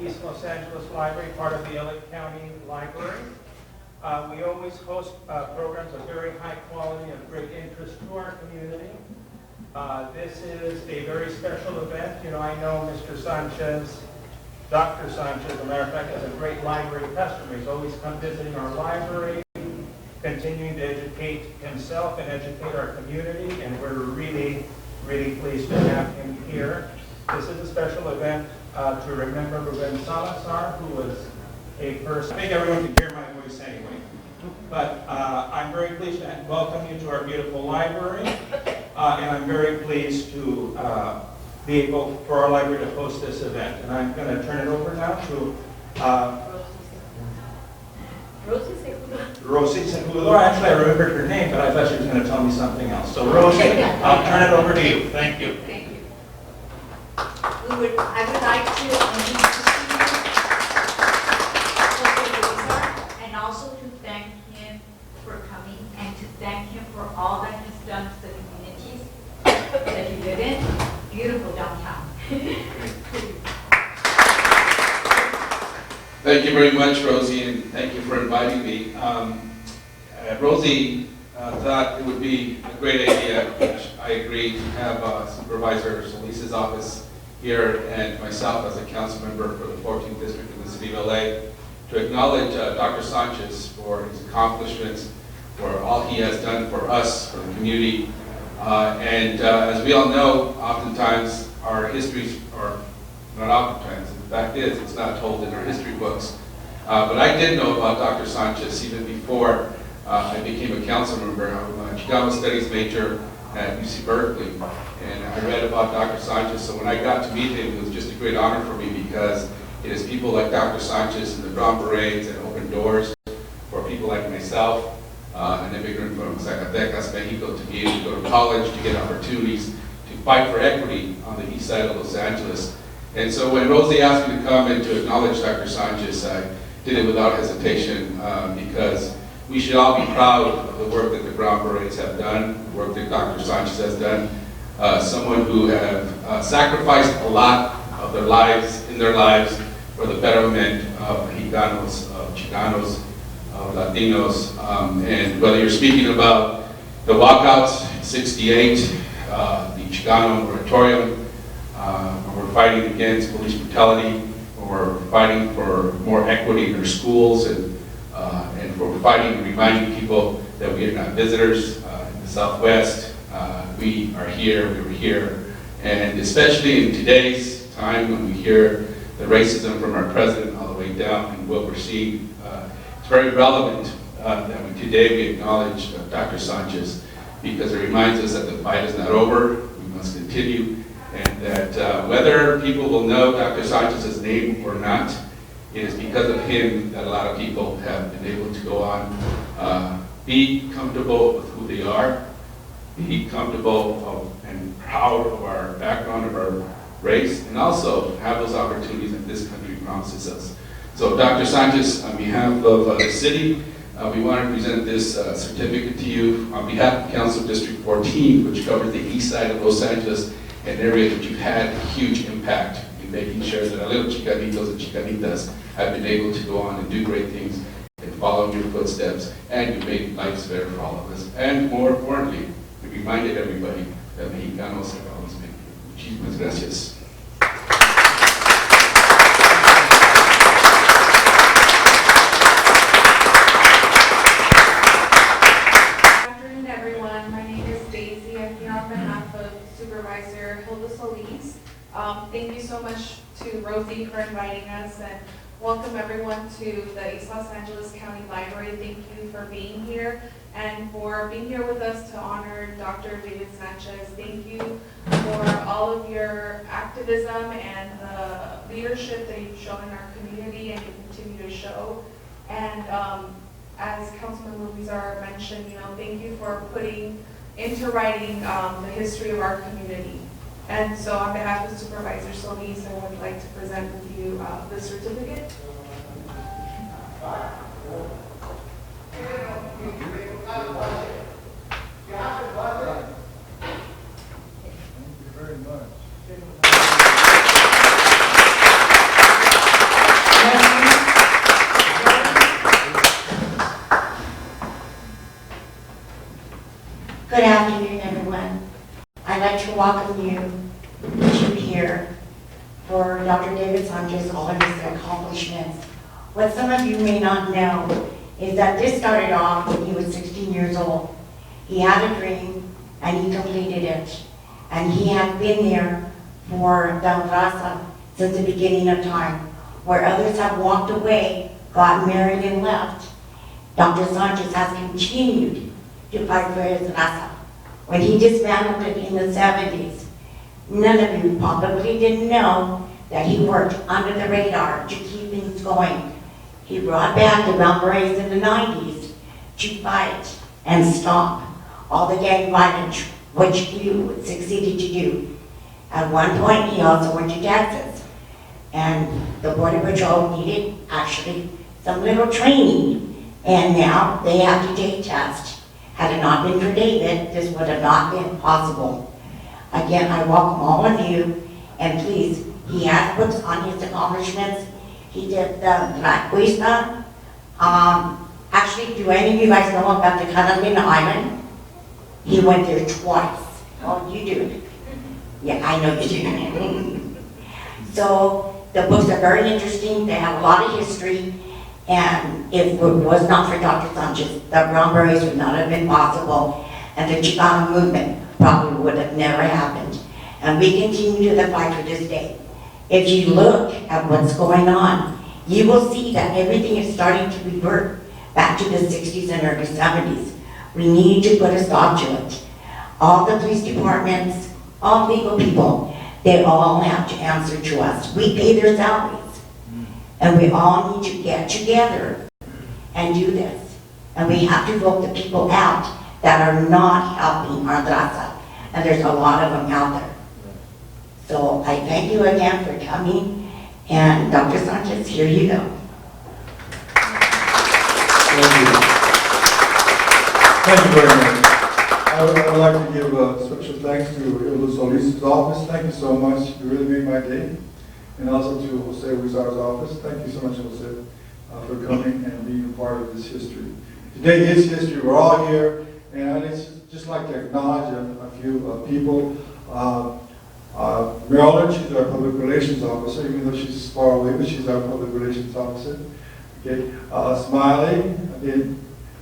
East Los Angeles Library, part of the LA County Library. We always host programs of very high quality and great interest to our community. This is a very special event. You know, I know Mr. Sanchez, Dr. Sanchez, as a matter of fact, is a great library customer. He's always come visiting our library, continuing to educate himself and educate our community, and we're really, really pleased to have him here. This is a special event to remember Ruben Salazar, who was a person. I think everyone can hear my voice anyway. But I'm very pleased to welcome you to our beautiful library, and I'm very pleased to be able for our library to host this event. And I'm going to turn it over now to Rosie Segudo. Actually, I remembered her name, but I thought she was going to tell me something else. So Rosie, I'll turn it over to you. Thank you. Thank you. I would like to introduce you and also to thank him for coming and to thank him for all that he's done to the communities that he live in. Beautiful downtown. Thank you very much, Rosie, and thank you for inviting me. Rosie thought it would be a great idea, which I agree, to have Supervisor Solis's office here and myself as a council member for the 14th District in the City of LA to acknowledge Dr. Sanchez for his accomplishments, for all he has done for us, for the community. As we all know, oftentimes our histories are, not oftentimes, the fact is, it's not told in our history books. But I did know about Dr. Sanchez even before I became a council member. I'm a Chicano Studies major at UC Berkeley, and I read about Dr. Sanchez. So when I got to meet him, it was just a great honor for me because it is people like Dr. Sanchez and the Brown Berets and Open Doors for people like myself, an immigrant from Zacatecas, Mexico, to be able to go to college, to get opportunities, to fight for equity on the east side of Los Angeles. And so when Rosie asked me to come and to acknowledge Dr. Sanchez, I did it without hesitation because we should all be proud of the work that the Brown Berets have done, the work that Dr. Sanchez has done, someone who have sacrificed a lot of their lives, in their lives, for the betterment of Mexicanos, of Chicanos, of Latinos, and whether you're speaking about the walkouts in '68, the Chicano moratorium, we're fighting against police brutality, we're fighting for more equity in our schools, and we're fighting and reminding people that we are not visitors in the Southwest. We are here, we were here, and especially in today's time when we hear the racism from our president all the way down and what we're seeing, it's very relevant that today we acknowledge Dr. Sanchez because it reminds us that the fight is not over, we must continue, and that whether people will know Dr. Sanchez's name or not, it is because of him that a lot of people have been able to go on, be comfortable with who they are, be comfortable and proud of our background, of our race, and also have those opportunities that this country promises us. So Dr. Sanchez, on behalf of the city, we want to present this certificate to you on behalf of Council District 14, which covers the east side of Los Angeles, an area that you've had a huge impact in making sure that our little Chicanitos and Chicanitas have been able to go on and do great things and follow in your footsteps, and you made lives better for all of us. And more importantly, you reminded everybody that Mexicanos have always been. Muchísimas gracias. Thank you so much to Rosie for inviting us, and welcome everyone to the East Los Angeles County Library. Thank you for being here and for being here with us to honor Dr. David Sanchez. Thank you for all of your activism and the leadership that you've shown in our community and you continue to show. And as Councilman Ruben mentioned, thank you for putting into writing the history of our community. And so on behalf of Supervisor Solis, I would like to present with you the certificate. Thank you very much. Good afternoon, everyone. I'd like to welcome you to here for Dr. David Sanchez, all of his accomplishments. What some of you may not know is that this started off when he was 16 years old. He had a dream and he completed it. And he had been there for the raza since the beginning of time, where others have walked away, got married and left. Dr. Sanchez has continued to fight for his raza. When he dismantled it in the 70s, none of you probably didn't know that he worked under the radar to keep things going. He brought back the Brown Berets in the 90s to fight and stop all the gang violence, which you succeeded to do. At one point, he also went to Texas, and the Border Patrol needed actually some little training. And now they have to take tests. Had it not been for David, this would have not been possible. Again, I welcome all of you, and please, he has books on his accomplishments. He did the La Cuesta. Actually, do any of you guys know about the Catalina Island? He went there twice. Oh, you do? Yeah, I know you do. So the books are very interesting. They have a lot of history. And if it was not for Dr. Sanchez, the Brown Berets would not have been possible, and the Chicano movement probably would have never happened. And we continue to fight to this day. If you look at what's going on, you will see that everything is starting to revert back to the 60s and early 70s. We need to put a stop to it. All the police departments, all legal people, they all have to answer to us. We pay their salaries. And we all need to get together and do this. And we have to vote the people out that are not helping our raza. And there's a lot of them out there. So I thank you again for coming. And Dr. Sanchez, here you go. Thank you. Thank you very much. I would like to give a special thanks to Ilda Solis's office. Thank you so much. You really made my day. And also to Jose Huizar's office. Thank you so much, Jose, for coming and being a part of this history. Today is history. We're all here, and I'd just like to acknowledge a few people. Marilyn, she's our public relations officer, even though she's far away, but she's our public relations officer. Okay, Smiley. Again,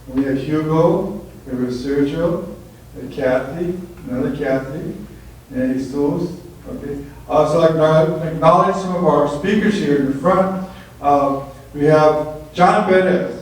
we have Hugo. We have Sergio, and Kathy, another Kathy, and Jesus. Okay. So I'd like to acknowledge some of our speakers here in the front. We have John Beret,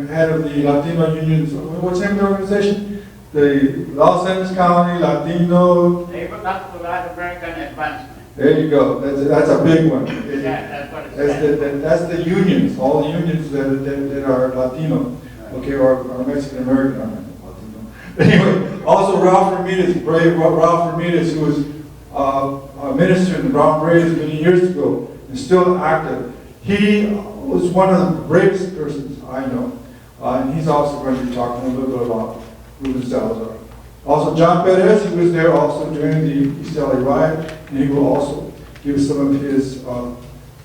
head of the Latino Unions. What's the name of the organization? The Los Angeles County Latino. Latin American Advancement. There you go. That's a big one. Okay. Yeah, that's what it says. That's the unions, all the unions that are Latino, okay, or Mexican American, are Latino. Anyway, also Ralph Ramirez, brave Ralph Ramirez, who was a minister in the Brown Berets many years ago, and still active. He was one of the bravest persons I know, and he's also going to be talking a little bit about Ruben Salazar. Also, John Perez, he was there also during the East LA riot, and he will also give some of his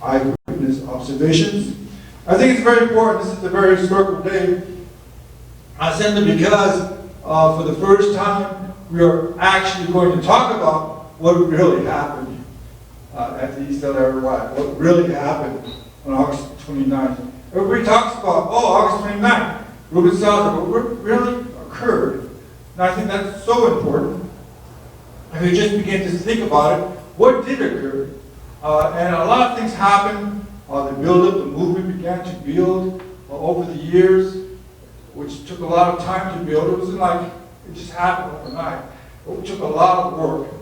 eyewitness observations. I think it's very important. This is a very historical day. I said that because for the first time, we are actually going to talk about what really happened at the East LA riot, what really happened on August 29th. Everybody talks about, oh, August 29th, Ruben Salazar, but what really occurred? And I think that's so important. If you just begin to think about it, what did occur? And a lot of things happened. The build-up, the movement began to build over the years, which took a lot of time to build. It wasn't like it just happened overnight. It took a lot of work.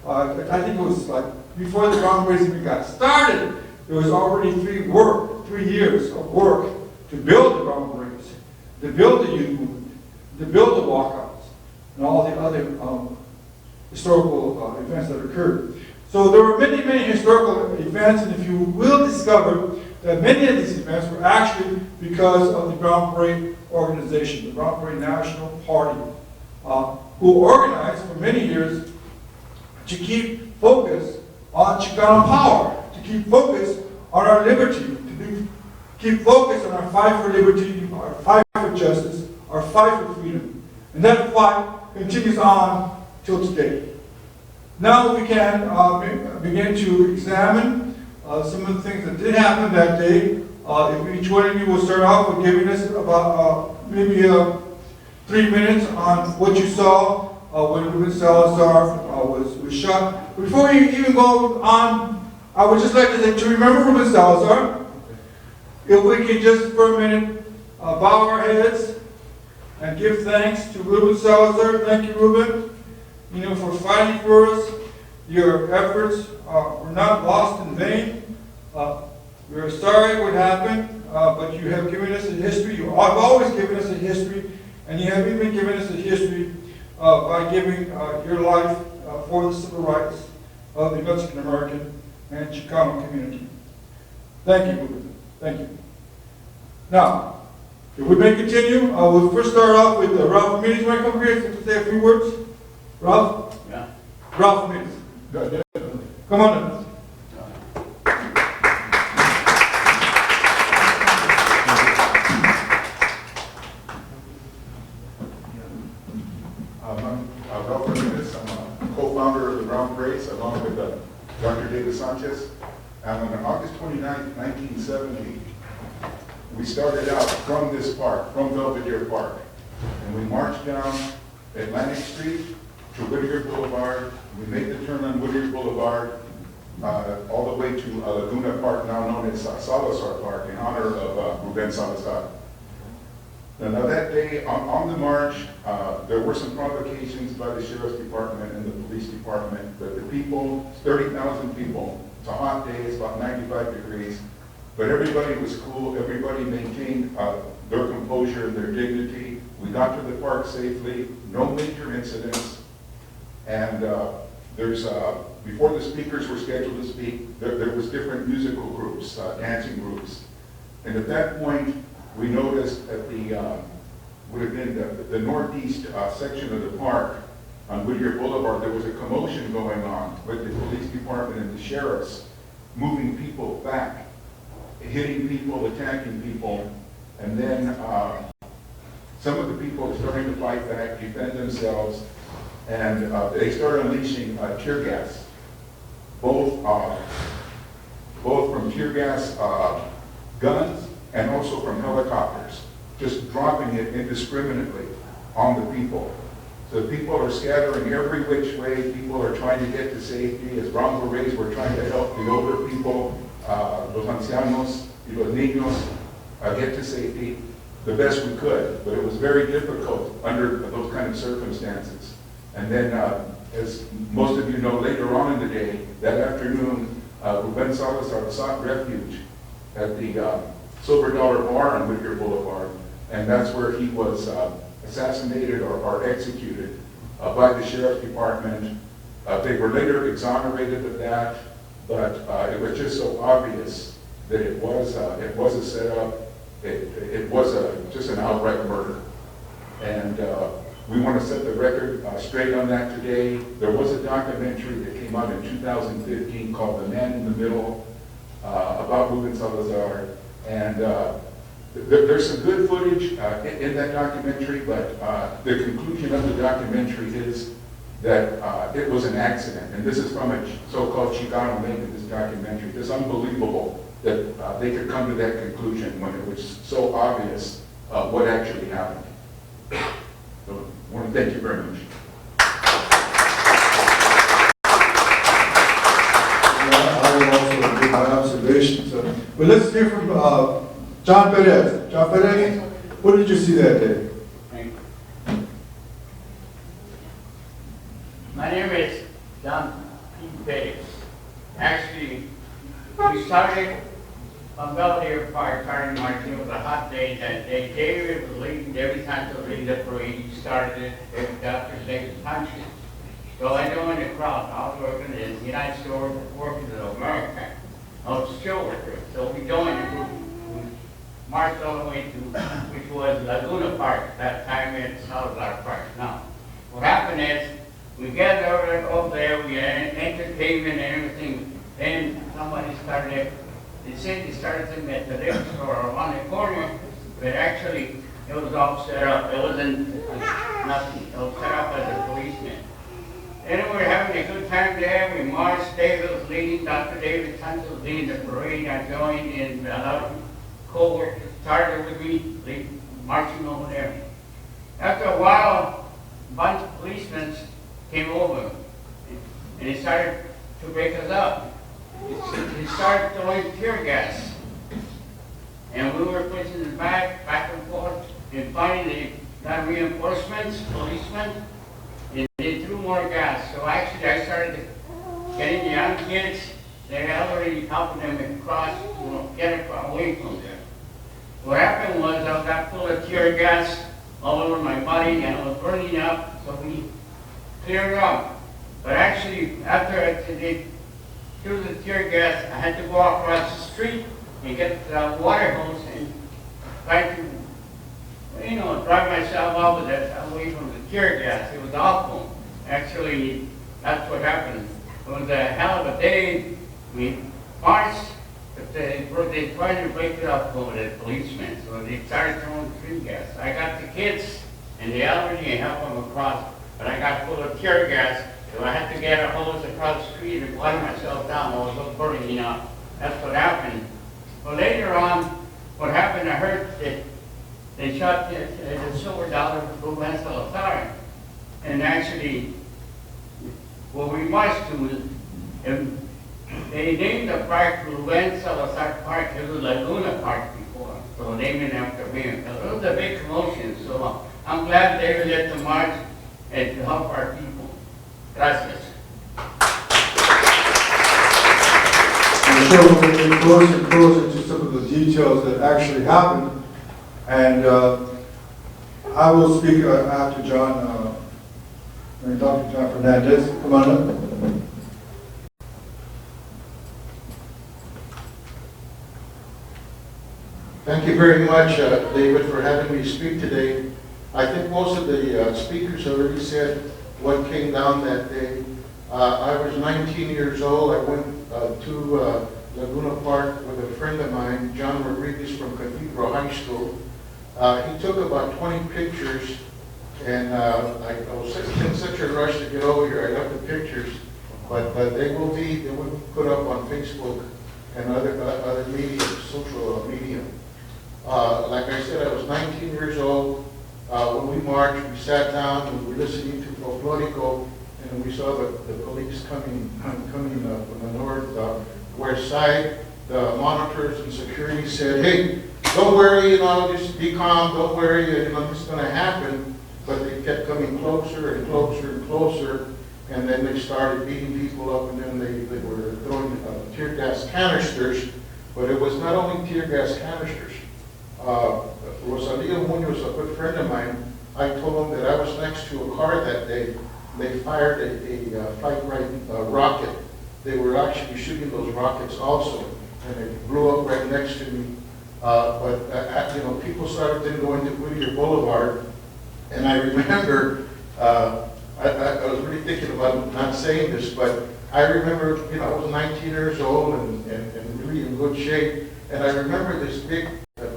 I think it was like before the Brown Berets even got started, there was already 3 years of work to build the Brown Berets, to build the youth movement, to build the walkouts, and all the other historical events that occurred. So there were many, many historical events, and if you will discover that many of these events were actually because of the Brown Beret organization, the Brown Beret National Party, who organized for many years to keep focus on Chicano power, to keep focus on our liberty, to keep focus on our fight for liberty, our fight for justice, our fight for freedom. And that fight continues on till today. Now we can begin to examine some of the things that did happen that day. If each one of you will start off with giving us about maybe 3 minutes on what you saw when Ruben Salazar was shot. Before we even go on, I would just like to say to remember Ruben Salazar. If we could just for a minute bow our heads and give thanks to Ruben Salazar. Thank you, Ruben, for fighting for us. Your efforts were not lost in vain. We're sorry what happened, but you have given us a history. You have always given us a history, and you have even given us a history by giving your life for the civil rights of the Mexican American and Chicano community. Thank you, Ruben. Thank you. Now, if we may continue, we'll first start off with Ralph Ramirez. You want to come here to say a few words? Ralph? Yeah. Ralph Ramirez. Come on in. I'm Ralph Ramirez. I'm a co-founder of the Brown Parades along with Dr. David Sanchez. And on August 29, 1970, we started out from this park, from Belvedere Park. And we marched down Atlantic Street to Whittier Boulevard. We made the turn on Whittier Boulevard all the way to Laguna Park, now known as Salazar Park, in honor of Ruben Salazar. Now that day, on the march, there were some provocations by the Sheriff's Department and the Police Department, but the people, 30,000 people, it's a hot day, it's about 95 degrees, but everybody was cool, everybody maintained their composure and their dignity. We got to the park safely, no major incidents, and before the speakers were scheduled to speak, there was different musical groups, dancing groups, and at that point, we noticed at would have been the northeast section of the park on Whittier Boulevard, there was a commotion going on with the police department and the sheriffs moving people back, hitting people, attacking people, and then some of the people starting to fight back, defend themselves, and they started unleashing tear gas, both from tear gas guns and also from helicopters, just dropping it indiscriminately on the people. So people are scattering every which way. People are trying to get to safety. As Brown Berets, we're trying to help the older people, los ancianos, y los niños, get to safety the best we could. But it was very difficult under those kind of circumstances. And then, as most of you know, later on in the day, that afternoon, Ruben Salazar sought refuge at the Silver Dollar Bar on Whittier Boulevard, and that's where he was assassinated or executed by the Sheriff's Department. They were later exonerated of that, but it was just so obvious that it was a setup. It was just an outright murder, and we want to set the record straight on that today. There was a documentary that came out in 2015 called "The Man in the Middle" about Ruben Salazar. And there's some good footage in that documentary, but the conclusion of the documentary is that it was an accident. And this is from a so-called Chicano making this documentary. It's unbelievable that they could come to that conclusion when it was so obvious what actually happened. So I want to thank you very much. I will also give my observations. But let's hear from John Perez. John Perez, what did you see that day? My name is John P. Perez. Actually, we started on Belvedere Park, starting marching. It was a hot day that day. David was leading every time to lead the parade. He started it, and Dr. David Sanchez. So I joined the crowd. I was working in the United States working in America. I was a show worker. So we joined the group. We marched all the way to, which was Laguna Park. That time it's Salazar Park now. What happened is, we gathered over there, we had entertainment and everything. Then somebody started, they said they started thinking at the liquor store on the corner, but actually It was all set up. It wasn't nothing. It was set up as a policeman. And we were having a good time there. We marched. David was leading, Dr. David Sanchez was leading the parade. I joined, and a lot of co-workers started with me, marching over there. After a while, a bunch of policemen came over, and they started to break us up. They started throwing tear gas. And we were pushing it back and forth, and finally they got reinforcements, policemen, and they threw more gas. So actually I started getting the young kids, they were already helping them to cross, get away from there. What happened was I got full of tear gas all over my body, and I was burning up, so we cleared up. But actually, after they threw the tear gas, I had to go across the street and get the water hose and try to, drive myself out of that, away from the tear gas. It was awful. Actually, that's what happened. It was a hell of a day. We marched, but they tried to break it up over the policemen, so they started throwing tear gas. I got the kids, and they already helped them across, but I got full of tear gas, so I had to get a hose across the street and water myself down. I was burning up. That's what happened. Well, later on, what happened, I heard that they shot the silver dollar Ruben Salazar. And actually, what we marched to, they named the park Ruben Salazar Park. It was Laguna Park before, so they named it after me. It was a big commotion, so I'm glad they were there to march and to help our people. Gracias. I'm sure we'll get closer and closer to some of the details that actually happened. And I will speak after John, Dr. John Fernandez. Come on up. Thank you very much, David, for having me speak today. I think most of the speakers already said what came down that day. I was 19 years old. I went to Laguna Park with a friend of mine, John Rodriguez from Cathedral High School. He took about 20 pictures, and I was in such a rush to get over here. I got the pictures, but they will be put up on Facebook and other media, social media. Like I said, I was 19 years old. When we marched, we sat down and we were listening to Folklorico, and we saw the police coming from the northwest side. The monitors and security said, "Hey, don't worry, just be calm, don't worry, this is going to happen." But they kept coming closer and closer and closer, and then they started beating people up, and then they were throwing tear gas canisters. But it was not only tear gas canisters. Rosalio Munoz, a good friend of mine, I told him that I was next to a car that day. They fired a flight-right rocket. They were actually shooting those rockets also, and it blew up right next to me. But people started then going to Whittier Boulevard, and I remember, I was really thinking about not saying this, but I remember, I was 19 years old and really in good shape, and I remember this big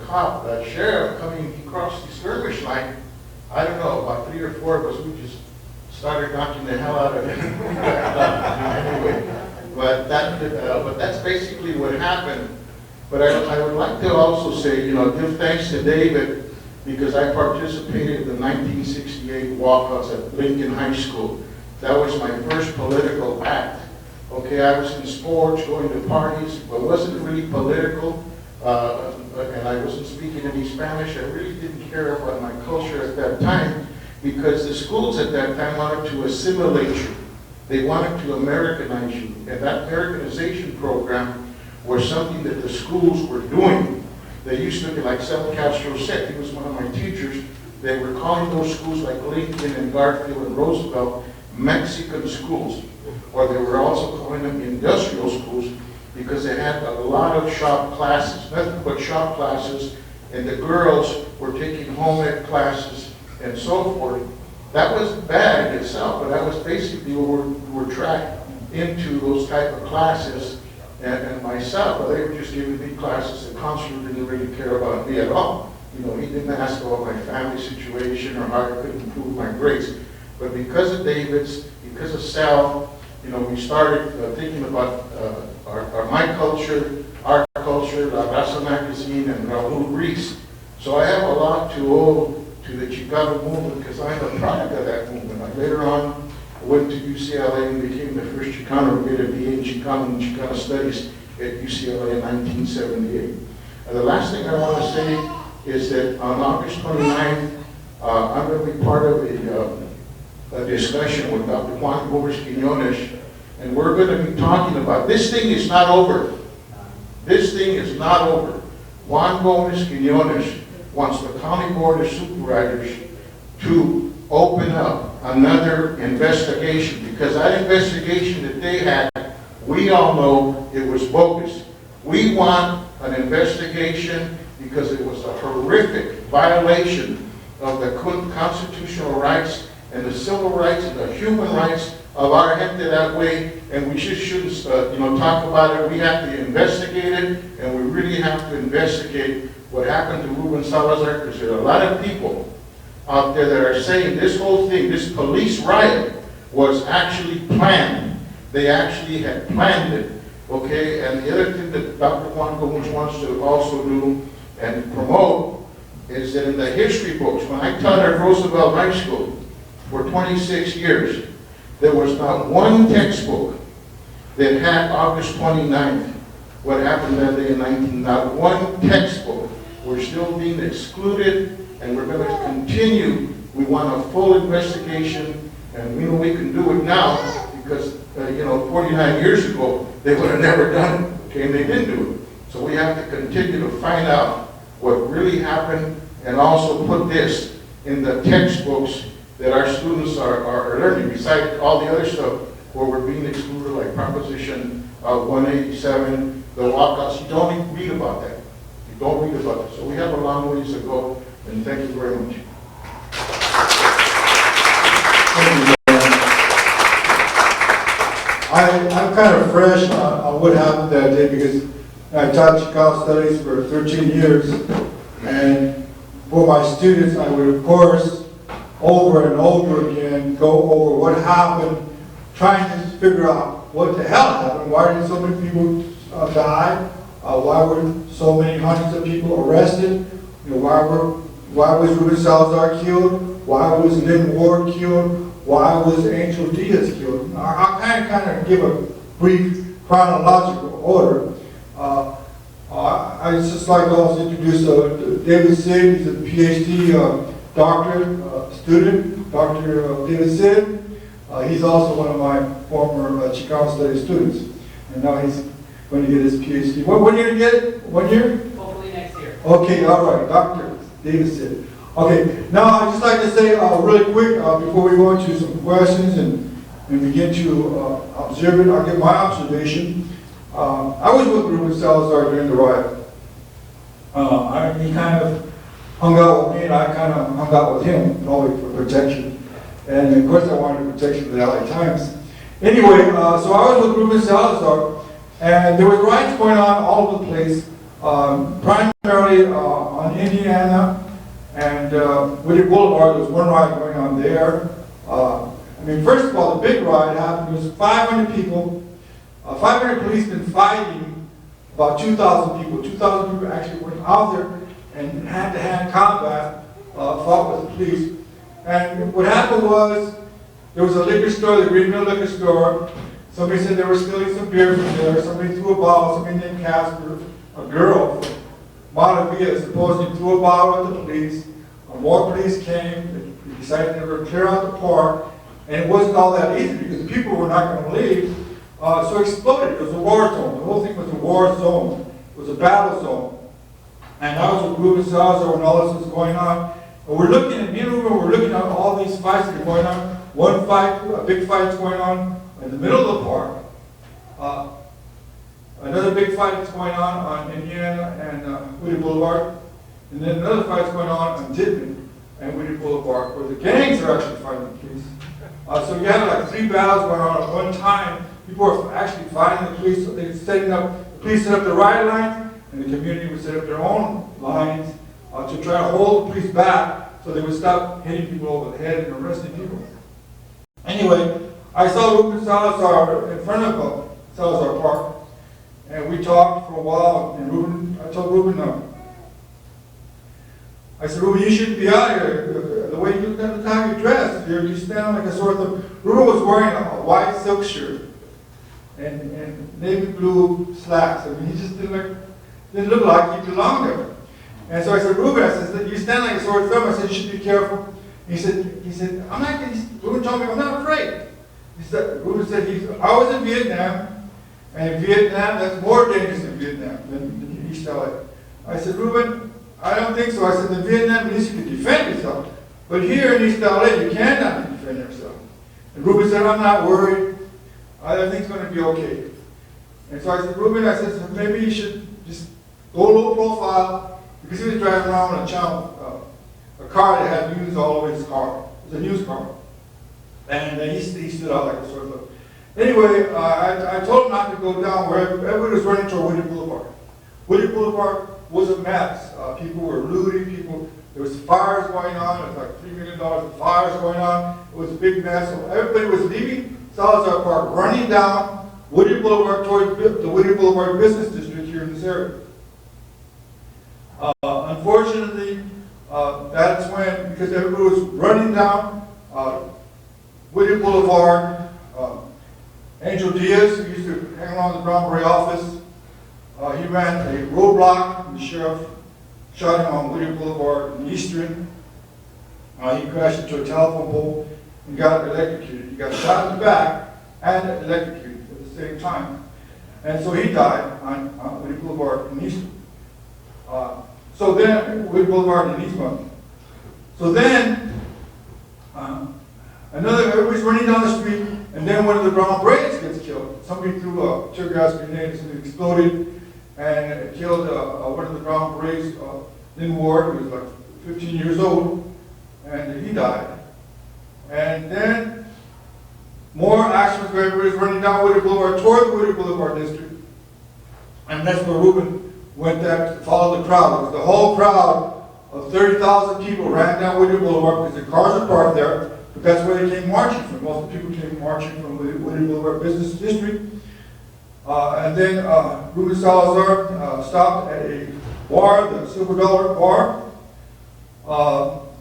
cop, sheriff, coming across the skirmish line. I don't know, about 3 or 4 of us, we just started knocking the hell out of him. Anyway, but that's basically what happened. But I would like to also say, give thanks to David, because I participated in the 1968 walkouts at Lincoln High School. That was my first political act. Okay, I was in sports, going to parties, but wasn't really political. And I wasn't speaking any Spanish. I really didn't care about my culture at that time, because the schools at that time wanted to assimilate you. They wanted to Americanize you. And that Americanization program was something that the schools were doing. They used to be, like Sal Castro said, he was one of my teachers, they were calling those schools like Lincoln and Garfield and Roosevelt Mexican schools. Or they were also calling them industrial schools, because they had a lot of shop classes, nothing but shop classes, and the girls were taking home ec classes and so forth. That was bad in itself, but that was basically what we're tracked into those type of classes. And myself, they were just giving me classes, and counselor didn't really care about me at all. You know, he didn't ask about my family situation or how I could improve my grades. But because of David's, because of Sal, you know, we started thinking about my culture, our culture, La Raza magazine, and Raul Ruiz. So I have a lot to owe to the Chicano movement because I'm a product of that movement. Later on, I went to UCLA and became the first Chicano to get a BA in Chicano Studies at UCLA in 1978. The last thing I want to say is that on August 29th, I'm going to be part of a discussion with Dr. Juan Gómez Quiñones, and we're going to be talking about, this thing is not over. This thing is not over. Juan Gómez Quiñones wants the County Board of Supervisors to open up another investigation, because that investigation that they had, we all know it was bogus. We want an investigation because it was a horrific violation of the constitutional rights and the civil rights and the human rights of our gente that way, and we just shouldn't talk about it. We have to investigate it, and we really have to investigate what happened to Ruben Salazar, because there are a lot of people out there that are saying this whole thing, this police riot, was actually planned. They actually had planned it, okay? And the other thing that Dr. Juan Gómez wants to also do and promote is that in the history books, when I taught at Roosevelt High School for 26 years, there was not one textbook that had August 29th, what happened that day in 19, not one textbook. We're still being excluded, and we're going to continue. We want a full investigation, and we know we can do it now because, 49 years ago, they would have never done it, okay, and they didn't do it. So we have to continue to find out what really happened and also put this in the textbooks that our students are learning, besides all the other stuff where we're being excluded, like Proposition 187, the walkouts. You don't even read about that. You don't read about it. So we have a long ways to go, and thank you very much. Thank you, I'm kind of fresh on what happened that day because I taught Chicano Studies for 13 years, and for my students, I would, of course, over and over again, go over what happened, trying to figure out what the hell happened. Why did so many people die? Why were so many hundreds of people arrested? Why was Ruben Salazar killed? Why was Lynn Ward killed? Why was Angel Diaz killed? I'll kind of give a brief chronological order. I just like to also introduce David Sid. He's a PhD doctorate student, Dr. David Sid. He's also one of my former Chicano Studies students, and now he's going to get his PhD. When are you going to get it? 1 year? Hopefully next year. Okay, all right, Dr. David Sid. Okay, now I'd just like to say really quick before we go into some questions and begin to observe it, I'll give my observation. I was with Ruben Salazar during the riot. He kind of hung out with me, and I kind of hung out with him, only for protection. And of course, I wanted protection for the LA Times. Anyway, so I was with Ruben Salazar, and there was riots going on all over the place, primarily on Indiana and Whittier Boulevard. There was one riot going on there. First of all, the big riot happened. There was 500 people, 500 policemen fighting about 2,000 people. 2,000 people actually went out there and hand-to-hand combat, fought with the police. And what happened was, there was a liquor store, the Green Mill Liquor Store. Somebody said they were stealing some beer from there. Somebody threw a bottle, somebody named Casper, a girl from Montevilla, supposedly threw a bottle at the police. More police came, they decided they were to clear out the park, and it wasn't all that easy because people were not going to leave. So it exploded. It was a war zone. The whole thing was a war zone. It was a battle zone. And I was with Ruben Salazar when all this was going on. And we're looking at, me and Ruben were looking at all these fights that are going on. One fight, a big fight's going on in the middle of the park. Another big fight that's going on Indiana and Whittier Boulevard. And then another fight's going on Ditman and Whittier Boulevard, where the gangs are actually fighting the police. So you have like 3 battles going on at one time. People are actually fighting the police. So they're setting up, the police set up the riot lines, and the community would set up their own lines to try to hold the police back so they would stop hitting people over the head and arresting people. Anyway, I saw Ruben Salazar in front of Salazar Park, and we talked for a while, and I told Ruben, I said, Ruben, you shouldn't be out here. The way you look at the time you dress, you stand like a sort of. Ruben was wearing a white silk shirt and navy blue slacks. I mean, he just didn't look like he belonged there. And so I said, Ruben, I said, you stand like a sore thumb. I said, you should be careful. He said, I'm not. Ruben told me, I'm not afraid. Ruben said, I was in Vietnam, and in Vietnam, that's more dangerous in Vietnam than in East LA. I said, Ruben, I don't think so. I said, in Vietnam, at least you can defend yourself. But here in East LA, you cannot defend yourself. And Ruben said, I'm not worried. I think it's going to be okay. And so I said, Ruben, I said, so maybe you should just go low profile, because he was driving around with a car that had news all over his car. It was a news car. And he stood out like a sort of. Anyway, I told him not to go down where everybody was running toward Whittier Boulevard. Whittier Boulevard was a mess. People were looting, there was fires going on. It was like $3 million of fires going on. It was a big mess. So everybody was leaving Salazar Park, running down Whittier Boulevard toward the Whittier Boulevard Business District here in this area. Unfortunately, that's when, because everybody was running down Whittier Boulevard, Angel Diaz, who used to hang around the Brown Beret office, he ran a roadblock, and the sheriff shot him on Whittier Boulevard in Eastern. He crashed into a telephone pole and got electrocuted. He got shot in the back and electrocuted at the same time. And so he died on Whittier Boulevard in Eastern. So then, Whittier Boulevard in Eastern. So then, everybody's running down the street, and then one of the Brown Berets gets killed. Somebody threw a tear gas grenade, something exploded, and it killed one of the Brown Berets, Lynn Ward, who was like 15 years old, and he died. And then more action was going, everybody's running down Whittier Boulevard toward the Whittier Boulevard district. And that's where Ruben went there to follow the crowd. It was the whole crowd of 30,000 people ran down Whittier Boulevard because the cars are parked there. But that's where they came marching from. Most of the people came marching from the Whittier Boulevard Business District. And then Ruben Salazar stopped at a bar, the Silver Dollar Bar.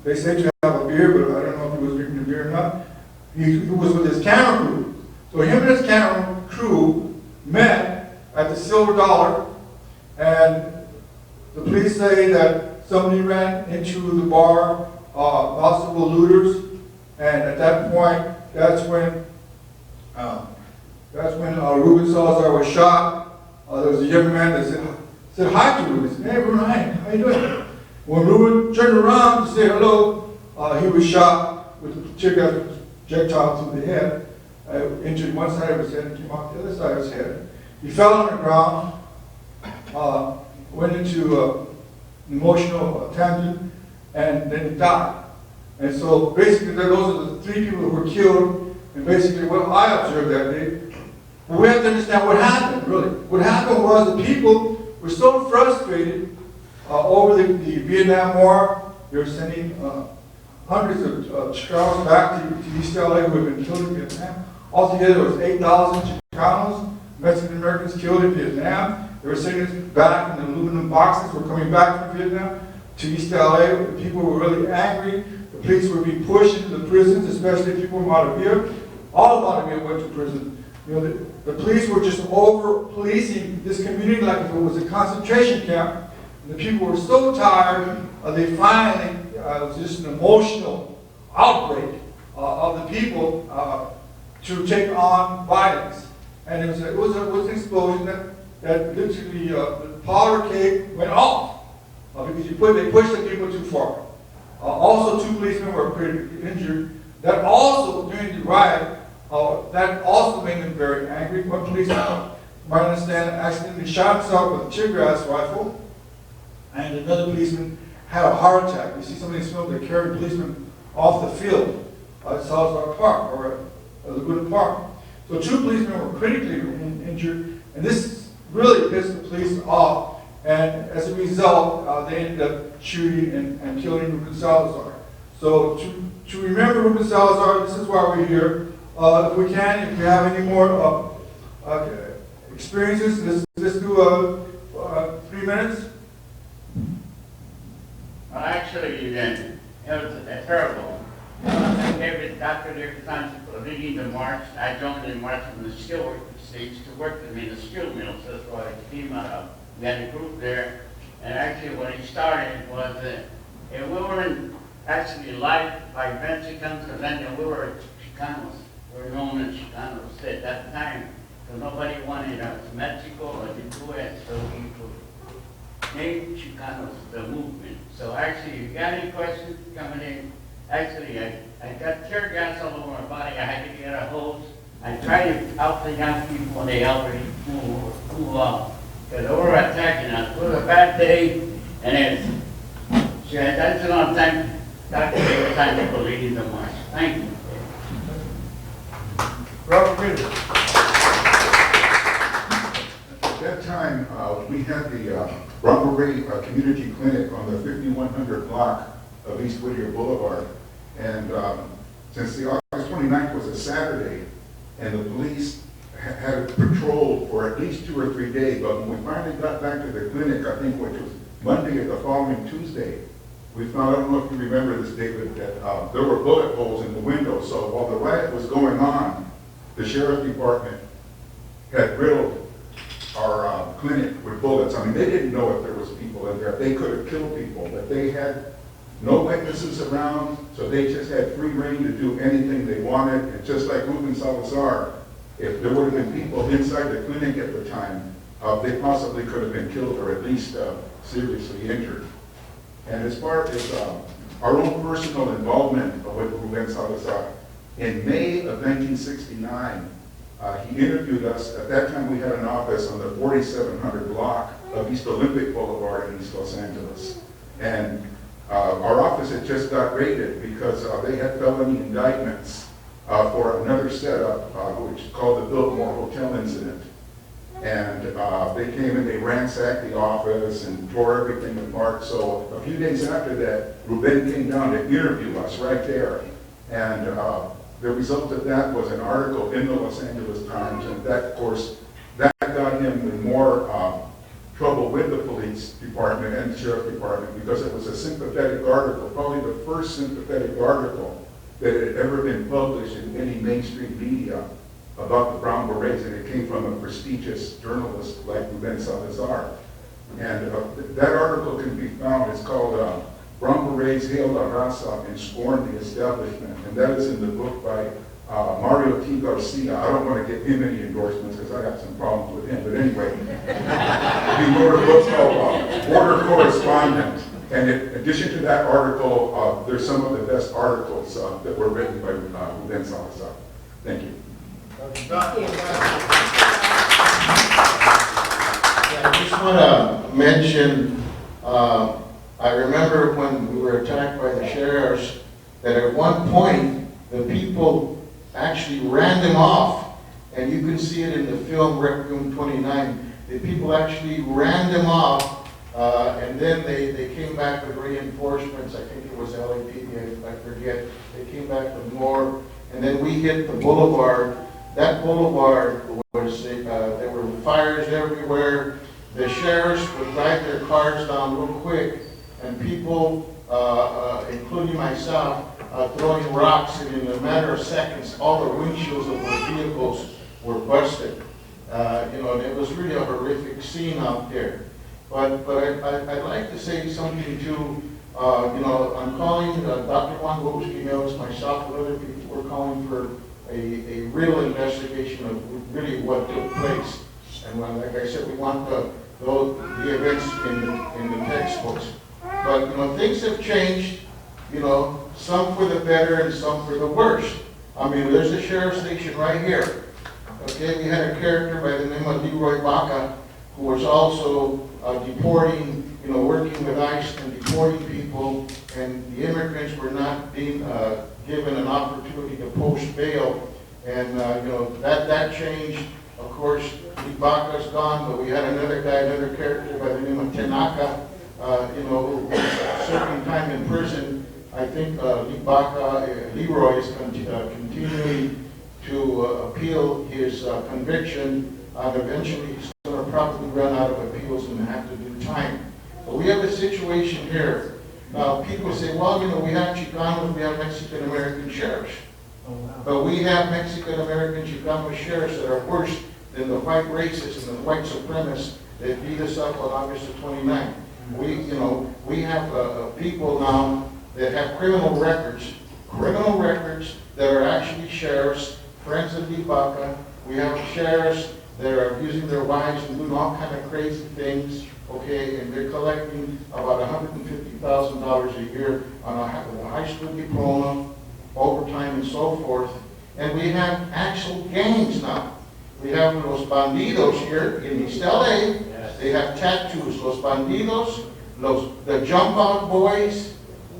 They said to have a beer, but I don't know if he was drinking a beer or not. He was with his camera crew. So him and his camera crew met at the Silver Dollar, and the police say that somebody ran into the bar, possible looters. And at that point, that's when Ruben Salazar was shot. There was a young man that said hi to Ruben. He said, hey, Ruben, hi, how you doing? When Ruben turned around to say hello, he was shot with a tear gas projectile through the head, entered one side of his head and came out the other side of his head. He fell on the ground, went into an emotional tangent, and then he died. And so basically those are the three people who were killed, and basically what I observed that day. But we have to understand what happened, really. What happened was the people were so frustrated over the Vietnam War. They were sending hundreds of Chicanos back to East LA who had been killed in Vietnam. Altogether there was 8,000 Chicanos, Mexican Americans killed in Vietnam. They were sending us back in the aluminum boxes. We're coming back from Vietnam to East LA. The people were really angry. The police were being pushed into the prisons, especially people from Monteville. All of Monteville went to prison. You know, the police were just over-policing this community like if it was a concentration camp. And the people were so tired, they finally, it was just an emotional outbreak of the people to take on violence. And it was an explosion that literally the powder keg went off because they pushed the people too far. Also, 2 policemen were critically injured. That also, during the riot, that also made them very angry. One policeman, from my understanding, accidentally shot himself with a tear gas rifle, and another policeman had a heart attack. You see some of these films that carry policemen off the field at Salazar Park or at Laguna Park. So 2 policemen were critically injured, and this really pissed the police off. And as a result, they ended up shooting and killing Ruben Salazar. So to remember Ruben Salazar, this is why we're here. If we have any more experiences, let's do 3 minutes. Well, actually, then, it was terrible. Dr. David Sanchez was leading the march. I joined the march from the steel worker stage to work with me in the steel mills. That's why I came out of. We had a group there, and actually when he started was and we weren't actually liked by Mexicans, because then we were Chicanos. We were known as Chicanos at that time. So nobody wanted us Mexico or the US, so we named Chicanos the movement. So actually, you got any questions coming in? Actually, I got tear gas all over my body. I had to get a hose. I tried to help the young people, and they already cool off. Because they were attacking us. It was a bad day, and that's a long time. Dr. David Sanchez for leading the march. Thank you. Robert Peters. At that time, we had the Bronco Community Clinic on the 5100 block of East Whittier Boulevard. And since the August 29th was a Saturday, and the police had patrolled for at least 2 or 3 days, but when we finally got back to the clinic, I think which was Monday of the following Tuesday, we found, I don't know if you remember this, David, that there were bullet holes in the windows. So while the riot was going on, the sheriff's department had riddled our clinic with bullets. I mean, they didn't know if there was people in there. They could have killed people, but they had no witnesses around, so they just had free rein to do anything they wanted. And just like Ruben Salazar, if there would have been people inside the clinic at the time, they possibly could have been killed or at least seriously injured. And as far as our own personal involvement with Ruben Salazar, in May of 1969, he interviewed us. At that time, we had an office on the 4700 block of East Olympic Boulevard in East Los Angeles. And our office had just got raided because they had felony indictments for another setup, which is called the Biltmore Hotel incident. And they came and they ransacked the office and tore everything apart. So a few days after that, Ruben came down to interview us right there. And the result of that was an article in the Los Angeles Times, and that, of course, that got him in more trouble with the police department and the sheriff department because it was a sympathetic article, probably the first sympathetic article that had ever been published in any mainstream media about the Brown Berets, and it came from a prestigious journalist like Ruben Salazar. And that article can be found. It's called Brown Berets Hail La Raza and Scorn the Establishment, and that is in the book by Mario T. Garcia. I don't want to give him any endorsements because I got some problems with him, but anyway. He wrote a book called Border Correspondent, and in addition to that article, there's some of the best articles that were written by Ruben Salazar. Thank you. I just want to mention, I remember when we were attacked by the sheriffs, that at one point, the people actually ran them off, and you can see it in the film Recounting 29. The people actually ran them off, and then they came back with reinforcements. I think it was LAPD, I forget. They came back with more, and then we hit the boulevard. That boulevard was, there were fires everywhere. The sheriffs would drive their cars down real quick, and people, including myself, throwing rocks, and in a matter of seconds, all the windshields of our vehicles were busted. And it was really a horrific scene out there. But I'd like to say something too. I'm calling Dr. Juan Gomez, myself, and other people. We're calling for a real investigation of really what took place. And like I said, we want the events in the textbooks. But things have changed. Some for the better and some for the worse. I mean, there's a sheriff's station right here. Okay, we had a character by the name of Leroy Baca, who was also deporting, working with ICE and deporting people, and the immigrants were not being given an opportunity to post bail. And that changed. Of course, Baca's gone, but we had another guy, another character by the name of Tanaka, who's serving time in prison. I think Leroy is continuing to appeal his conviction. Eventually, he's going to probably run out of appeals and have to do time. But we have a situation here. Now, people say, well, we have Chicanos, we have Mexican-American sheriffs. But we have Mexican-American Chicano sheriffs that are worse than the white racists and the white supremacists that beat us up on August the 29th. We have people now that have criminal records that are actually sheriffs, friends of Ibaka. We have sheriffs that are abusing their wives and doing all kind of crazy things, okay, and they're collecting about $150,000 a year on a high school diploma, overtime and so forth. And we have actual gangs now. We have Los Bandidos here in East LA. They have tattoos. Los Bandidos, the Jump Out Boys,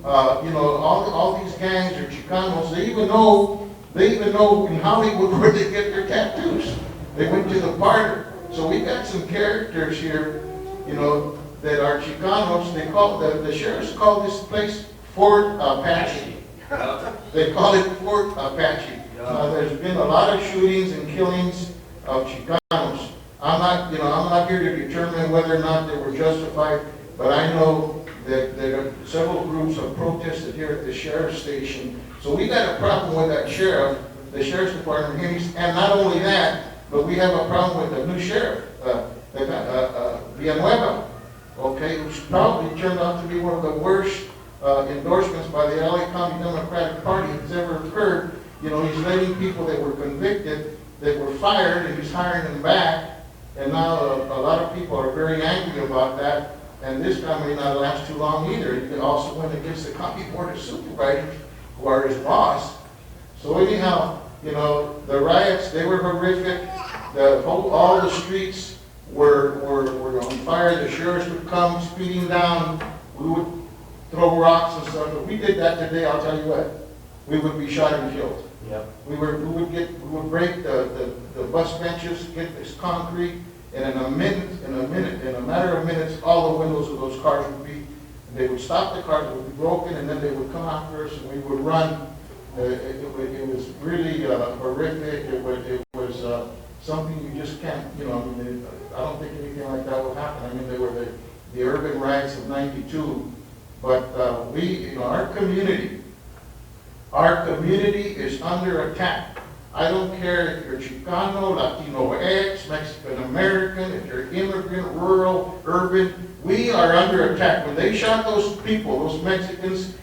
all these gangs are Chicanos. They even know in Hollywood where they get their tattoos. They went to the party. So we got some characters here, that are Chicanos. They call the sheriffs call this place Fort Apache. They call it Fort Apache. There's been a lot of shootings and killings of Chicanos. I'm not here to determine whether or not they were justified, but I know that several groups have protested here at the sheriff's station. So we got a problem with that sheriff, the sheriff's department, and not only that, but we have a problem with the new sheriff, Villanueva, okay, who's probably turned out to be one of the worst endorsements by the LA County Democratic Party that's ever occurred. He's letting people that were convicted, that were fired, and he's hiring them back. And now a lot of people are very angry about that. And this guy may not last too long either. He also went against the County Board of Supervisors, who are his boss. So anyhow, the riots, they were horrific. All the streets were on fire. The sheriffs would come speeding down. We would throw rocks and stuff. If we did that today, I'll tell you what, we would be shot and killed. Yep. We would break the bus benches, get this concrete, and in a matter of minutes, all the windows of those cars would be, they would stop the cars, they would be broken, and then they would come after us, and we would run. It was really horrific. It was something you just can't, I don't think anything like that would happen. They were the urban riots of '92, but our community is under attack. I don't care if you're Chicano, Latino X, Mexican American, if you're immigrant, rural, urban, we are under attack. When they shot those people, those Mexicans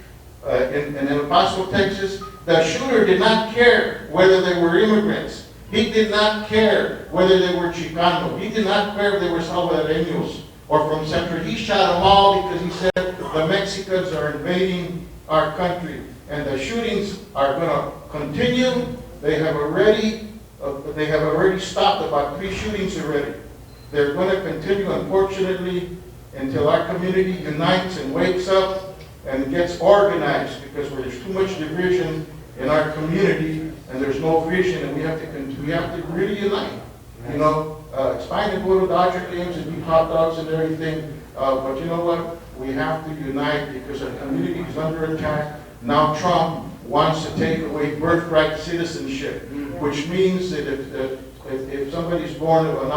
in El Paso, Texas, the shooter did not care whether they were immigrants. He did not care whether they were Chicano. He did not care if they were Salvadoreños or from Central. He shot them all because he said the Mexicans are invading our country. And the shootings are going to continue. They have already stopped about 3 shootings already. They're going to continue, unfortunately, until our community unites and wakes up and gets organized, because there's too much division in our community and there's no vision, and we have to really unite. It's fine to go to Dodger games and eat hot dogs and everything, but you know what? We have to unite because our community is under attack. Now Trump wants to take away birthright citizenship, which means that if somebody's born of an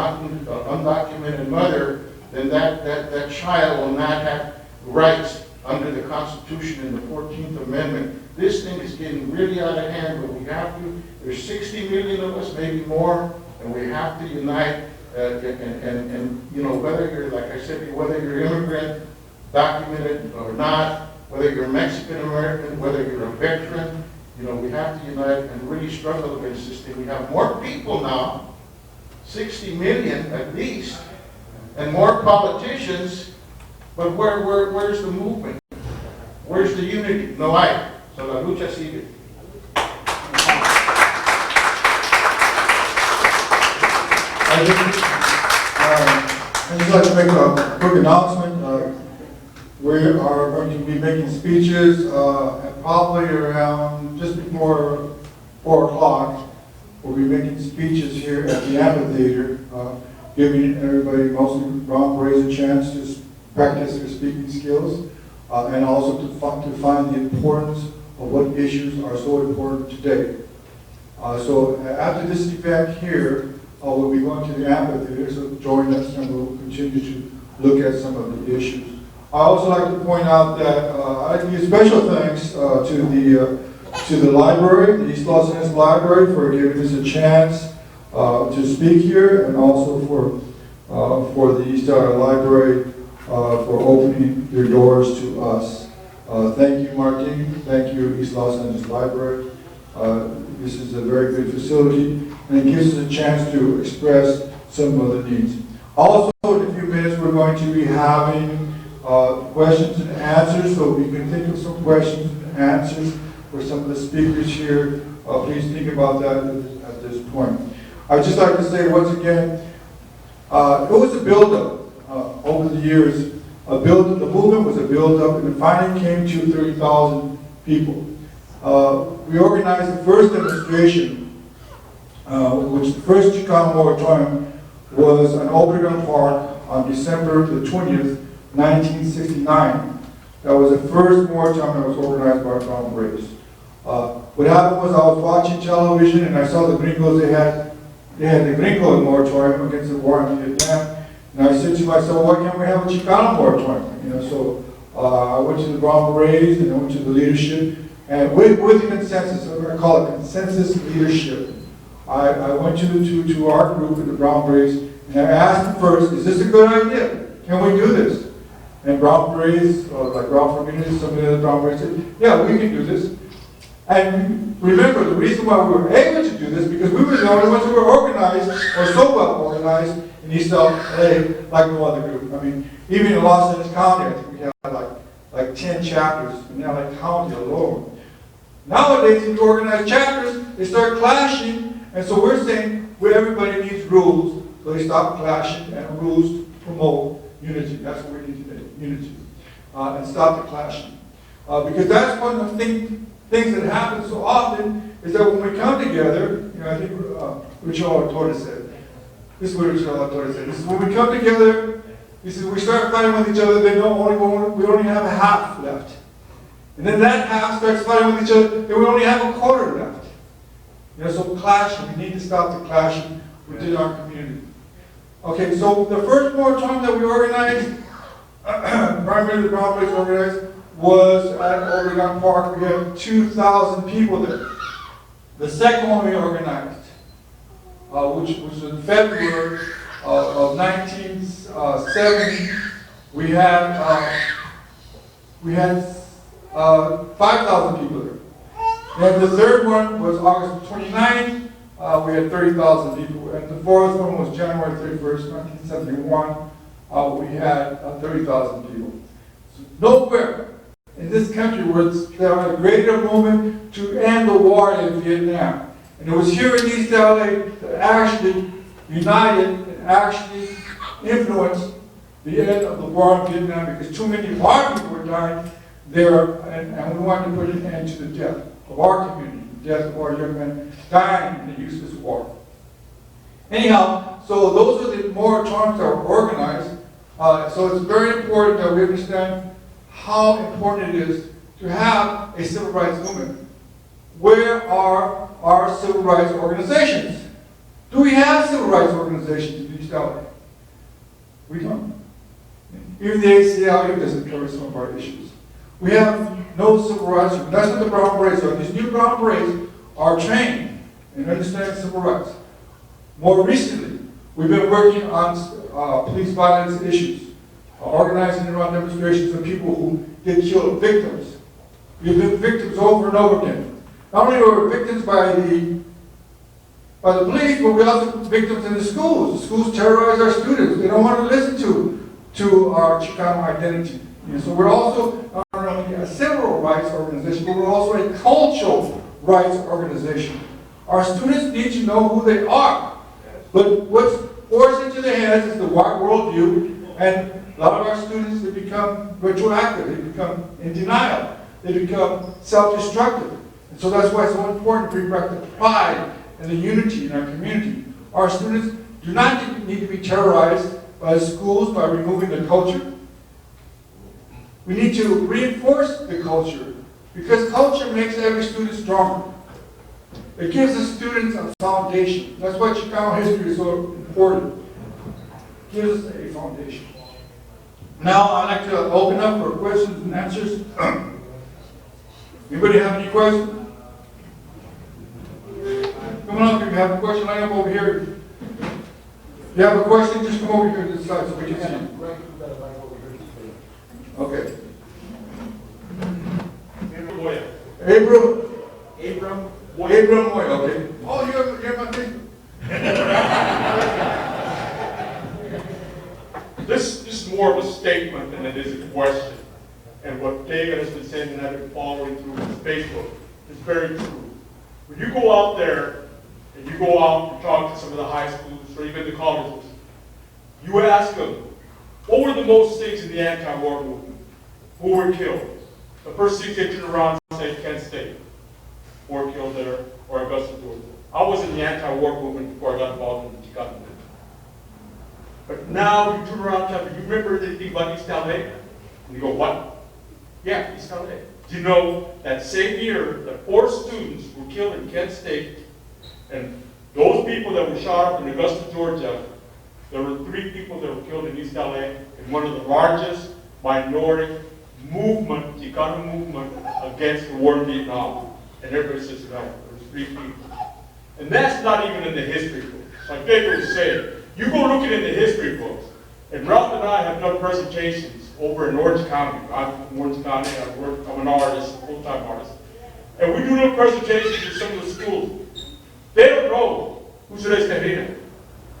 undocumented mother, then that child will not have rights under the Constitution and the 14th Amendment. This thing is getting really out of hand, but we have to. There's 60 million of us, maybe more, and we have to unite. Whether you're, like I said, whether you're immigrant, documented or not, whether you're Mexican American, whether you're a veteran, we have to unite and really struggle against this thing. We have more people now, 60 million at least, and more politicians, but where's the movement? Where's the unity? No hay. So la lucha sigue. I'd just like to make a quick announcement. We are going to be making speeches at probably around just before 4 o'clock. We'll be making speeches here at the amphitheater, giving everybody, mostly Ron Perez, a chance to practice their speaking skills, and also to find the importance of what issues are so important today. So after this event here, we'll be going to the amphitheater, so join us and we'll continue to look at some of the issues. I also like to point out that I'd like to give special thanks to the library, the East Los Angeles Library, for giving us a chance to speak here, and also for the East LA Library for opening their doors to us. Thank you, Martin. Thank you, East Los Angeles Library. This is a very good facility, and it gives us a chance to express some of the needs. Also, in a few minutes, we're going to be having questions and answers, so we can think of some questions and answers for some of the speakers here. Please think about that at this point. I'd just like to say once again, it was a build-up over the years. The movement was a build-up, and it finally came to 30,000 people. We organized the first demonstration, which the first Chicano moratorium was in Obregon Park on December the 20th, 1969. That was the first moratorium that was organized by Brown Berets. What happened was I was watching television and I saw the gringos, they had the gringo moratorium against the war in Vietnam. And I said to myself, why can't we have a Chicano moratorium? You know, so I went to the Brown Berets and I went to the leadership. And with the consensus, I call it consensus leadership, I went to our group in the Brown Berets and I asked them first, is this a good idea? Can we do this? And Brown Berets, like Ralph Ramirez, some of the other Brown Berets said, yeah, we can do this. And remember, the reason why we were able to do this, because we were the only ones who were organized, or so well organized, in East LA, like no other group. I mean, even in Los Angeles County, I think we had like 10 chapters in LA County alone. Nowadays, if you organize chapters, they start clashing, and so we're saying, well, everybody needs rules, so they stop clashing, and rules to promote unity. That's what we need today, unity, and stop the clashing. Because that's one of the things that happen so often, is that when we come together, you know, I think Richard Torres said, this is what Richard Torres said, this is when we come together, he says, we start fighting with each other, we only have a half left. And then that half starts fighting with each other, then we only have a quarter left. You know, so clashing, we need to stop the clashing within our community. Okay, so the first moratorium that we organized, primarily the Brown Berets organized, was at Obregon Park. We had 2,000 people there. The second one we organized, which was in February of 1970, we had 5,000 people there. And the third one was August 29th. We had 30,000 people. And the fourth one was January 31st, 1971. We had 30,000 people. So nowhere in this country was there a greater movement to end the war in Vietnam. And it was here in East LA that actually united and actually influenced the end of the war in Vietnam, because too many of our people were dying there, and we wanted to put an end to the death of our community, the death of our young men dying in the useless war. Anyhow, so those are the moratoriums that were organized. So it's very important that we understand how important it is to have a civil rights movement. Where are our civil rights organizations? Do we have civil rights organizations in East LA? We don't. Even the ACLU doesn't cover some of our issues. We have no civil rights. That's what the Brown Berets are. These new Brown Berets are trained in understanding civil rights. More recently, we've been working on police violence issues, organizing around demonstrations of people who get killed, victims. We've been victims over and over again. Not only were we victims by the police, but we also victims in the schools. The schools terrorize our students. They don't want to listen to our Chicano identity. And so we're also not only a civil rights organization, but we're also a cultural rights organization. Our students need to know who they are. But what's forced into their heads is the white worldview, and a lot of our students, they become retroactive, they become in denial, they become self-destructive. And so that's why it's so important to bring back the pride and the unity in our community. Our students do not need to be terrorized by schools by removing the culture. We need to reinforce the culture, because culture makes every student stronger. It gives the students a foundation. That's why Chicano history is so important. It gives us a foundation. Now I'd like to open up for questions and answers. Anybody have any questions? Come on up if you have a question. Line up over here. If you have a question, just come over here to this side so we can see you. Okay. Abram Moya, okay. Oh, you're my thing. This is more of a statement than it is a question. And what David has been saying, and I've been following through his Facebook, is very true. When you go out there, and you go out and talk to some of the high schools, or even the colleges, you ask them, what were the most things in the anti-war movement? Who were killed? The first thing they turn around and say, Kent State. 4 killed there, or Augusta, Georgia. I was in the anti-war movement before I got involved in the Chicano movement. But now you turn around and tell me, you remember anything about East LA? And you go, what? Yeah, East LA. Do you know that same year that 4 students were killed in Kent State, and those people that were shot up in Augusta, Georgia, there were 3 people that were killed in East LA in one of the largest minority movement, Chicano movement, against the war in Vietnam. And everybody says, no, there's 3 people. And that's not even in the history books. Like David was saying, you go looking in the history books, and Ralph and I have done presentations over in Orange County. I'm from Orange County, I'm an artist, full-time artist. And we do little presentations in some of the schools. They don't know who's Reyes Carrera,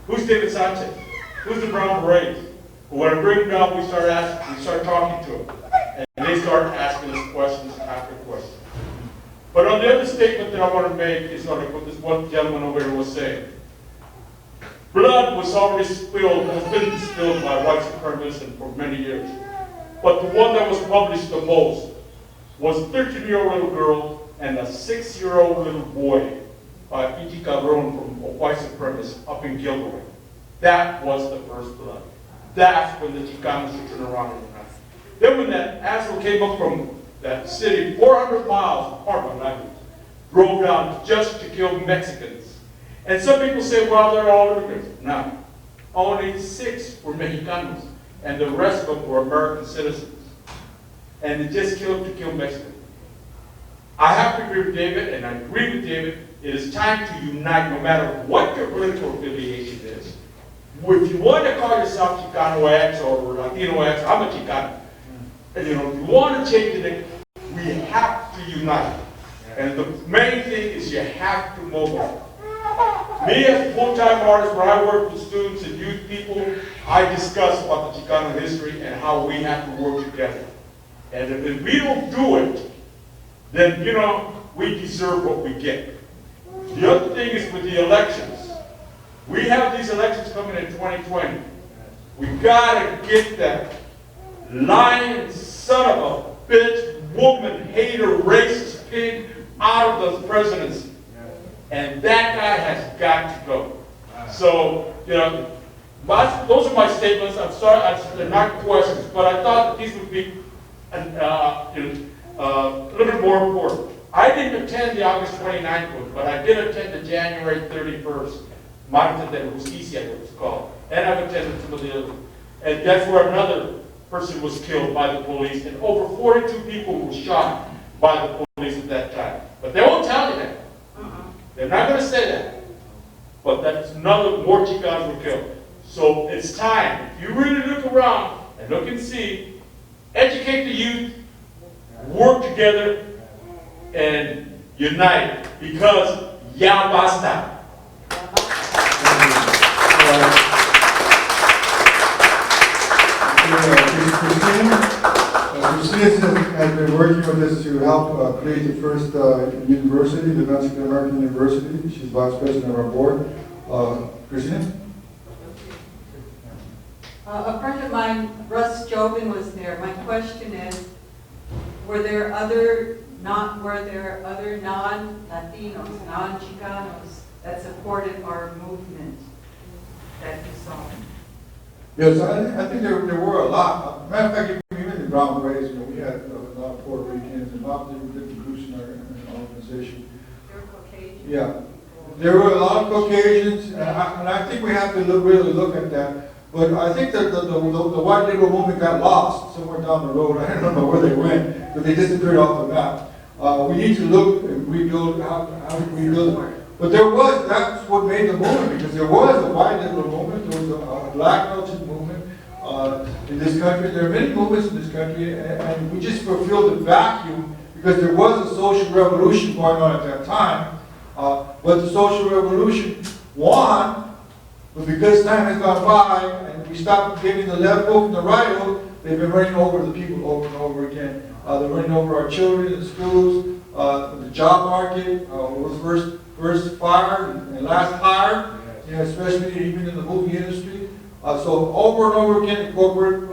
who's David Sanchez, who's the Brown Berets. But when I bring them down, we start talking to them. And they start asking us questions after questions. But on the other statement that I want to make is like what this one gentleman over here was saying. Blood was already spilled, has been spilled by white supremacists for many years. But the one that was published the most was a 13-year-old little girl and a 6-year-old little boy by P.G. Cabron from white supremacists up in Gilroy. That was the first blood. That's when the Chicanos should turn around and unite. Then when that asshole came up from that city, 400 miles, pardon my language, drove down just to kill Mexicans. And some people say, well, they're all immigrants. No. Only 6 were Mexicanos, and the rest of them were American citizens. And they just killed to kill Mexicans. I have to agree with David, and I agree with David, it is time to unite no matter what your political affiliation is. If you want to call yourself Chicano X or Latino X, I'm a Chicano. And if you want to change it, we have to unite. And the main thing is you have to mobilize. Me as a full-time artist, where I work with students and youth people, I discuss about the Chicano history and how we have to work together. And if we don't do it, then, we deserve what we get. The other thing is with the elections. We have these elections coming in 2020. We gotta get that lying son of a bitch, woman, hater, racist pig out of the presidency. And that guy has got to go. So, those are my statements. I'm sorry, they're not questions, but I thought that these would be a little bit more important. I didn't attend the August 29th one, but I did attend the January 31st, Martes de Justicia, it was called. And I've attended some of the others. And that's where another person was killed by the police, and over 42 people were shot by the police at that time. But they won't tell you that. They're not going to say that. But that's another, more Chicanos were killed. So it's time, if you really look around and look and see, educate the youth, work together, and unite, because ya basta. Christina has been working with us to help create the first university, the Mexican American University. She's vice president of our board. Christina? A friend of mine, Russ Jobin, was there. My question is, were there other non-Latinos, non-Chicanos that supported our movement that you saw? Yes, I think there were a lot. Matter of fact, if you even brown race, we had a lot of Puerto Ricans and a lot of different groups in our organization. They're Caucasian. Yeah. There were a lot of Caucasians, and I think we have to really look at that. But I think that the white liberal movement got lost somewhere down the road. I don't know where they went, but they disappeared off the map. We need to look and rebuild, how to rebuild it. But that's what made the movement, because there was a white liberal movement, there was a black militant movement in this country. There are many movements in this country, and we just fulfilled the vacuum because there was a social revolution going on at that time. But the social revolution won, but because time has gone by and we stopped giving the left vote and the right vote, they've been running over the people over and over again. They're running over our children in schools, the job market was first fired and last hired, especially even in the movie industry. So over and over again, corporate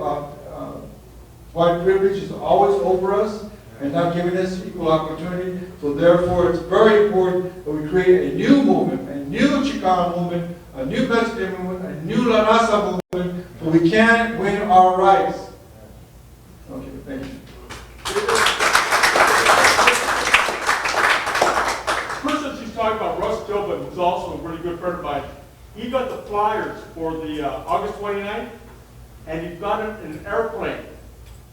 white privilege is always over us and not giving us equal opportunity. So therefore, it's very important that we create a new movement, a new Chicano movement, a new Mexican movement, a new La Raza movement, so we can win our rights. Okay, thank you. First, she's talking about Russ Tobin, who's also a really good friend of mine. He got the flyers for the August 29th, and he got it in an airplane,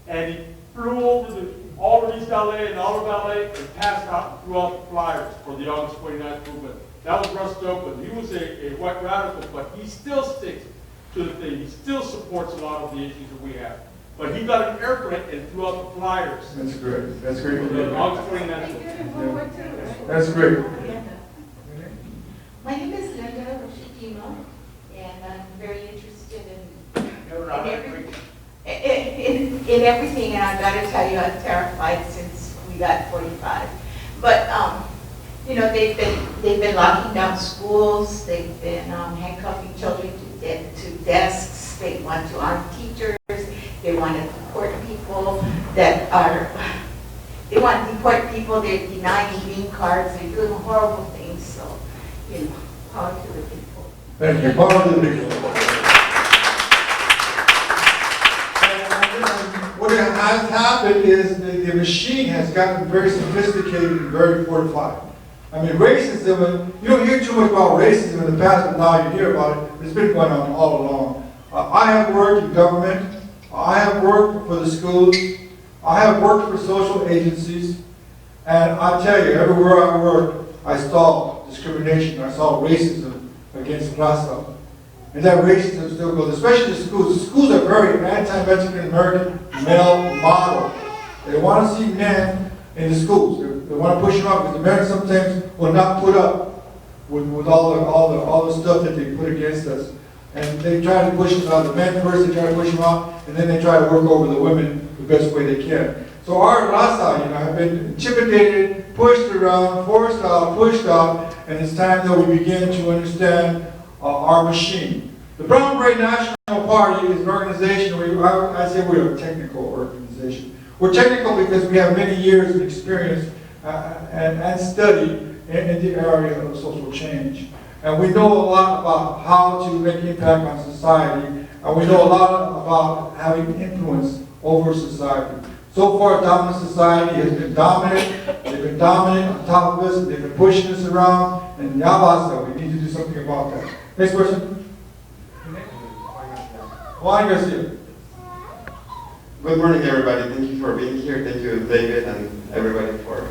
and he flew over all of East LA and all of LA and passed out throughout the flyers for the August 29th movement. That was Russ Tobin. He was a white radical, but he still sticks to the thing. He still supports a lot of the issues that we have. But he got an airplane and threw out the flyers. That's great. That's great. For the August 29th. That's great. My name is Linda Roshikimo, and I'm very interested in everything, and I've got to tell you, I'm terrified since we got 45. But they've been locking down schools, they've been handcuffing children to desks, they want to arm teachers, they want to deport people they're denying green cards, they're doing horrible things, so, power to the people. Thank you. Power to the people. What has happened is the machine has gotten very sophisticated and very fortified. I mean, racism, you don't hear too much about racism in the past, but now you hear about it. It's been going on all along. I have worked in government. I have worked for the schools. I have worked for social agencies. And I tell you, everywhere I worked, I saw discrimination. I saw racism against Raza. And that racism still goes, especially the schools. The schools are very anti-Mexican American male model. They want to see men in the schools. They want to push them up because the men sometimes will not put up with all the stuff that they put against us. And they try to push us out. The men first, they try to push them out, and then they try to work over the women the best way they can. So our Raza, have been intimidated, pushed around, forced out, pushed out, and it's time that we begin to understand our machine. The Beret National Party is an organization, I say we're a technical organization. We're technical because we have many years of experience and study in the area of social change. And we know a lot about how to make impact on society, and we know a lot about having influence over society. So far, dominant society has been dominant. They've been dominant on top of us. They've been pushing us around. And Yabasa, we need to do something about that. Next person. Juan Garcia. Good morning, everybody. Thank you for being here. Thank you, David, and everybody for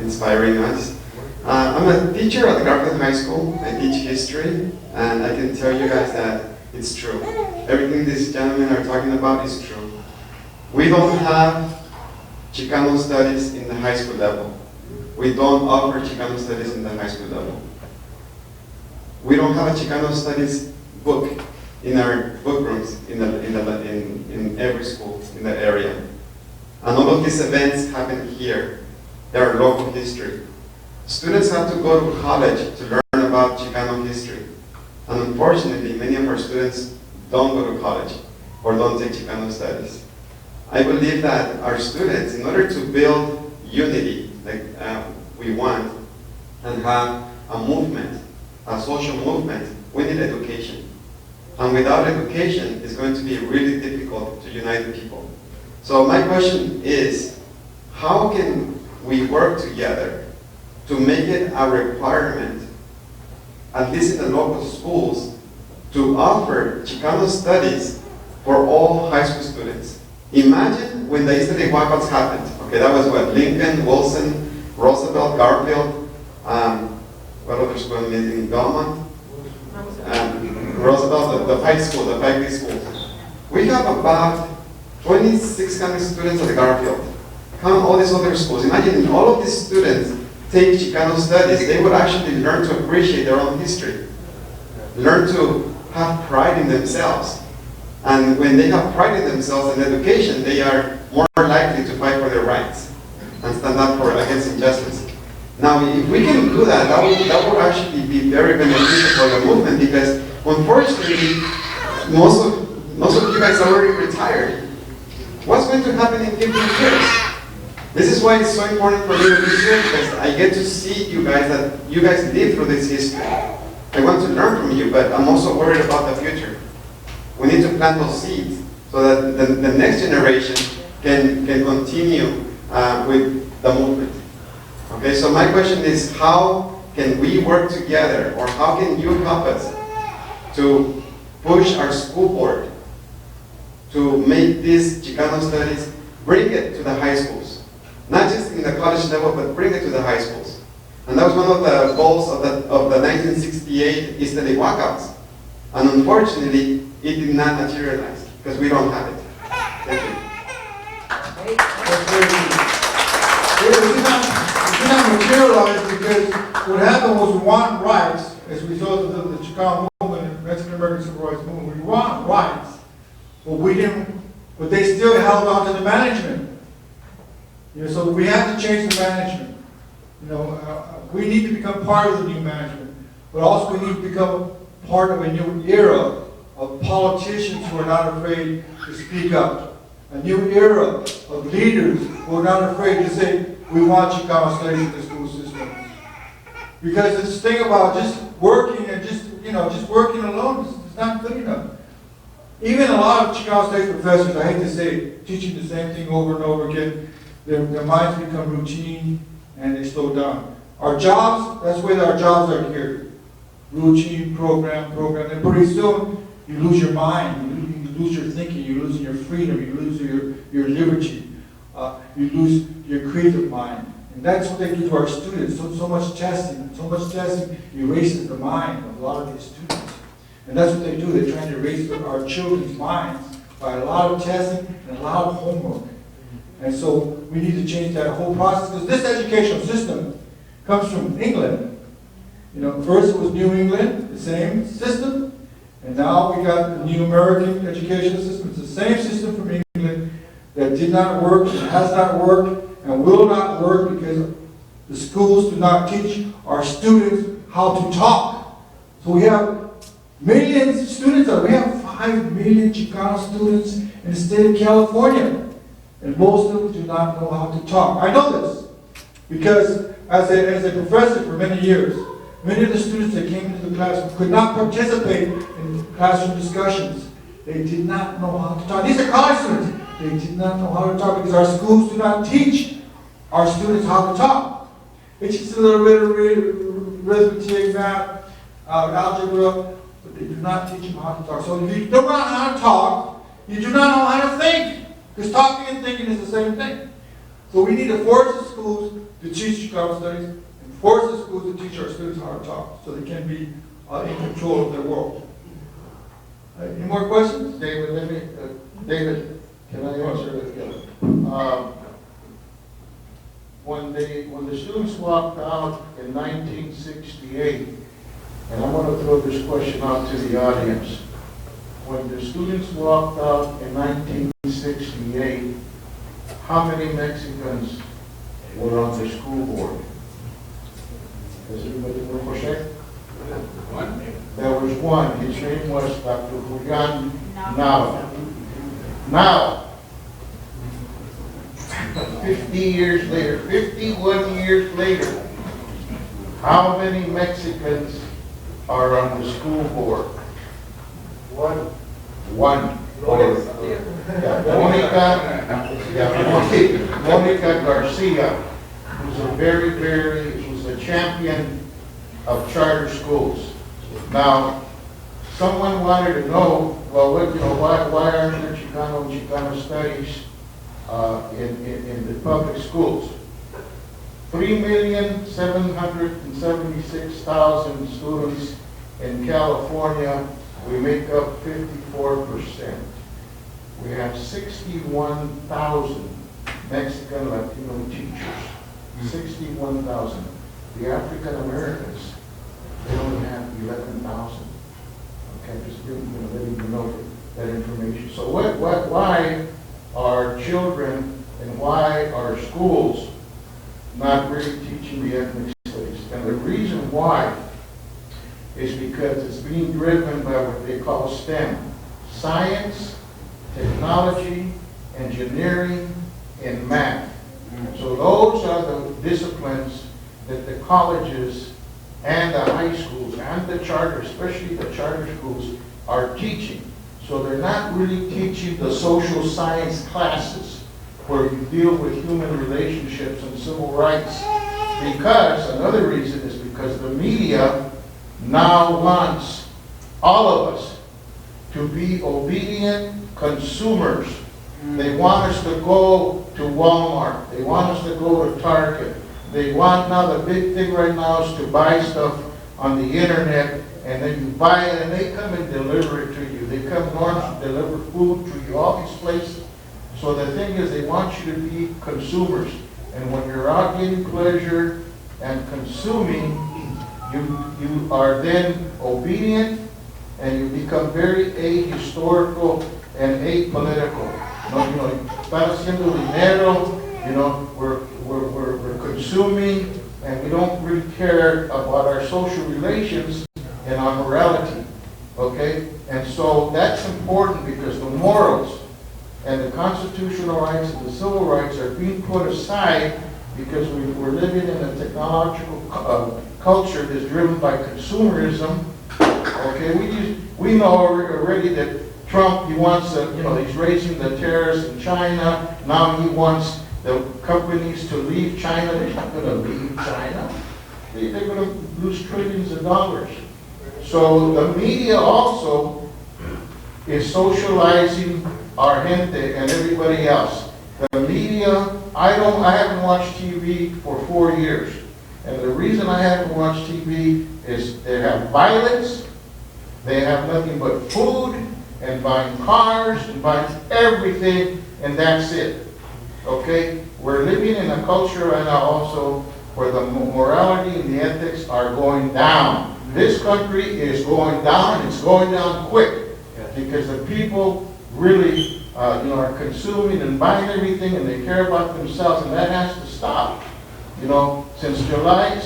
inspiring us. I'm a teacher at the Garfield High School. I teach history, and I can tell you guys that it's true. Everything these gentlemen are talking about is true. We don't have Chicano studies in the high school level. We don't offer Chicano studies in the high school level. We don't have a Chicano studies book in our book rooms in every school in the area. And all of these events happen here. They are local history. Students have to go to college to learn about Chicano history. And unfortunately, many of our students don't go to college or don't take Chicano studies. I believe that our students, in order to build unity like we want and have a movement, a social movement, we need education. And without education, it's going to be really difficult to unite the people. So my question is, how can we work together to make it a requirement, at least in the local schools, to offer Chicano studies for all high school students? Imagine when the Easter egg walkouts happened. Okay, that was what? Lincoln, Wilson, Roosevelt, Garfield, what other school in Belmont? Roosevelt, the 5 schools, the 5 big schools. We have about 2,600 students at the Garfield. Count all these other schools. Imagine if all of these students take Chicano studies, they would actually learn to appreciate their own history, learn to have pride in themselves. And when they have pride in themselves and education, they are more likely to fight for their rights and stand up against injustice. Now, if we can do that, that would actually be very beneficial for the movement, because unfortunately, most of you guys are already retired. What's going to happen in 15 years? This is why it's so important for me to be here, because I get to see you guys, that you guys live through this history. I want to learn from you, but I'm also worried about the future. We need to plant those seeds so that the next generation can continue with the movement. Okay, so my question is, how can we work together, or how can you help us to push our school board to make these Chicano studies, bring it to the high schools? Not just in the college level, but bring it to the high schools. And that was one of the goals of the 1968 Easter Egg walkouts. And unfortunately, it did not materialize, because we don't have it. Thank you. It did not materialize because what happened was we want rights as a result of the Chicano movement and Mexican American Civil Rights Movement. We want rights, but we didn't. But they still held on to the management. You know, so we have to change the management. You know, we need to become part of the new management, but also we need to become part of a new era of politicians who are not afraid to speak up. A new era of leaders who are not afraid to say, we want Chicano studies in the school system. Because this thing about just working and just working alone is not good enough. Even a lot of Chicano studies professors, I hate to say it, teaching the same thing over and over again, their minds become routine and they slow down. Our jobs, that's where our jobs are geared. Routine, program, and pretty soon you lose your mind, you lose your thinking, you lose your freedom, you lose your liberty, you lose your creative mind. And that's what they do to our students. So much testing erases the mind of a lot of these students. And that's what they do. They try to erase our children's minds by a lot of testing and a lot of homework. And so we need to change that whole process, because this educational system comes from England. You know, first it was New England, the same system, and now we got the new American educational system. It's the same system from England that did not work, and has not worked, and will not work, because the schools do not teach our students how to talk. So we have millions of students, we have 5 million Chicano students in the state of California, and most of them do not know how to talk. I know this, because as a professor for many years, many of the students that came into the classroom could not participate in classroom discussions. They did not know how to talk. These are college students. They did not know how to talk because our schools do not teach our students how to talk. It's just a little bit of arithmetic, math, algebra, but they do not teach them how to talk. So if you don't know how to talk, you do not know how to think, because talking and thinking is the same thing. So we need to force the schools to teach Chicano studies, and force the schools to teach our students how to talk, so they can be in control of their world. Any more questions? David, David, can I answer that? When the students walked out in 1968, and I want to throw this question out to the audience. When the students walked out in 1968, how many Mexicans were on the school board? Does anybody know for sure? One. There was one. His name was Dr. Julian Nava. Now, 50 years later, 51 years later, how many Mexicans are on the school board? One. Monica Garcia, who's a champion of charter schools. Now, someone wanted to know, well, why aren't there Chicano and Chicano studies in the public schools? 3,776,000 students in California, we make up 54%. We have 61,000 Mexican Latino teachers, 61,000. The African Americans, they only have 11,000. Okay, just letting you know that information. So why are children and why are schools not really teaching the ethnic studies? And the reason why is because it's being driven by what they call STEM: science, technology, engineering, and math. So those are the disciplines that the colleges and the high schools and the charter, especially the charter schools, are teaching. So they're not really teaching the social science classes where you deal with human relationships and civil rights. Because, another reason is because the media now wants all of us to be obedient consumers. They want us to go to Walmart. They want us to go to Target. They want, now the big thing right now is to buy stuff on the internet, and then you buy it and they come and deliver it to you. They come north to deliver food to you, all these places. So the thing is, they want you to be consumers. And when you're out getting pleasure and consuming, you are then obedient, and you become very ahistorical and apolitical. Están haciendo dinero, we're consuming, and we don't really care about our social relations and our morality, okay? And so that's important because the morals and the constitutional rights and the civil rights are being put aside because we're living in a technological culture that's driven by consumerism. Okay, we know already that Trump, he wants, he's raising the tariffs in China. Now he wants the companies to leave China. They're not going to leave China. They're going to lose trillions of dollars. So the media also is socializing our gente and everybody else. The media, I haven't watched TV for 4 years. And the reason I haven't watched TV is they have violence, they have nothing but food, and buying cars, and buying everything, and that's it. Okay? We're living in a culture right now also where the morality and the ethics are going down. This country is going down, and it's going down quick, because the people really are consuming and buying everything, and they care about themselves, and that has to stop. Since July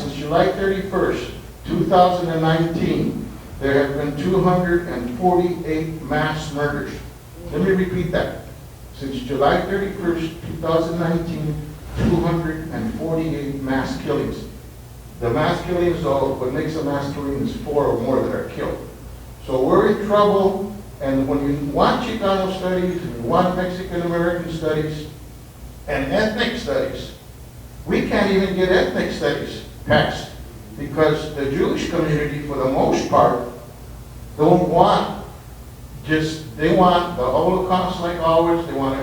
31st, 2019, there have been 248 mass murders. Let me repeat that. Since July 31st, 2019, 248 mass killings. The mass killings, what makes a mass killing is 4 or more that are killed. So we're in trouble, and when you want Chicano studies, and you want Mexican American studies, and ethnic studies, we can't even get ethnic studies passed because the Jewish community, for the most part, they want the Holocaust like ours. They want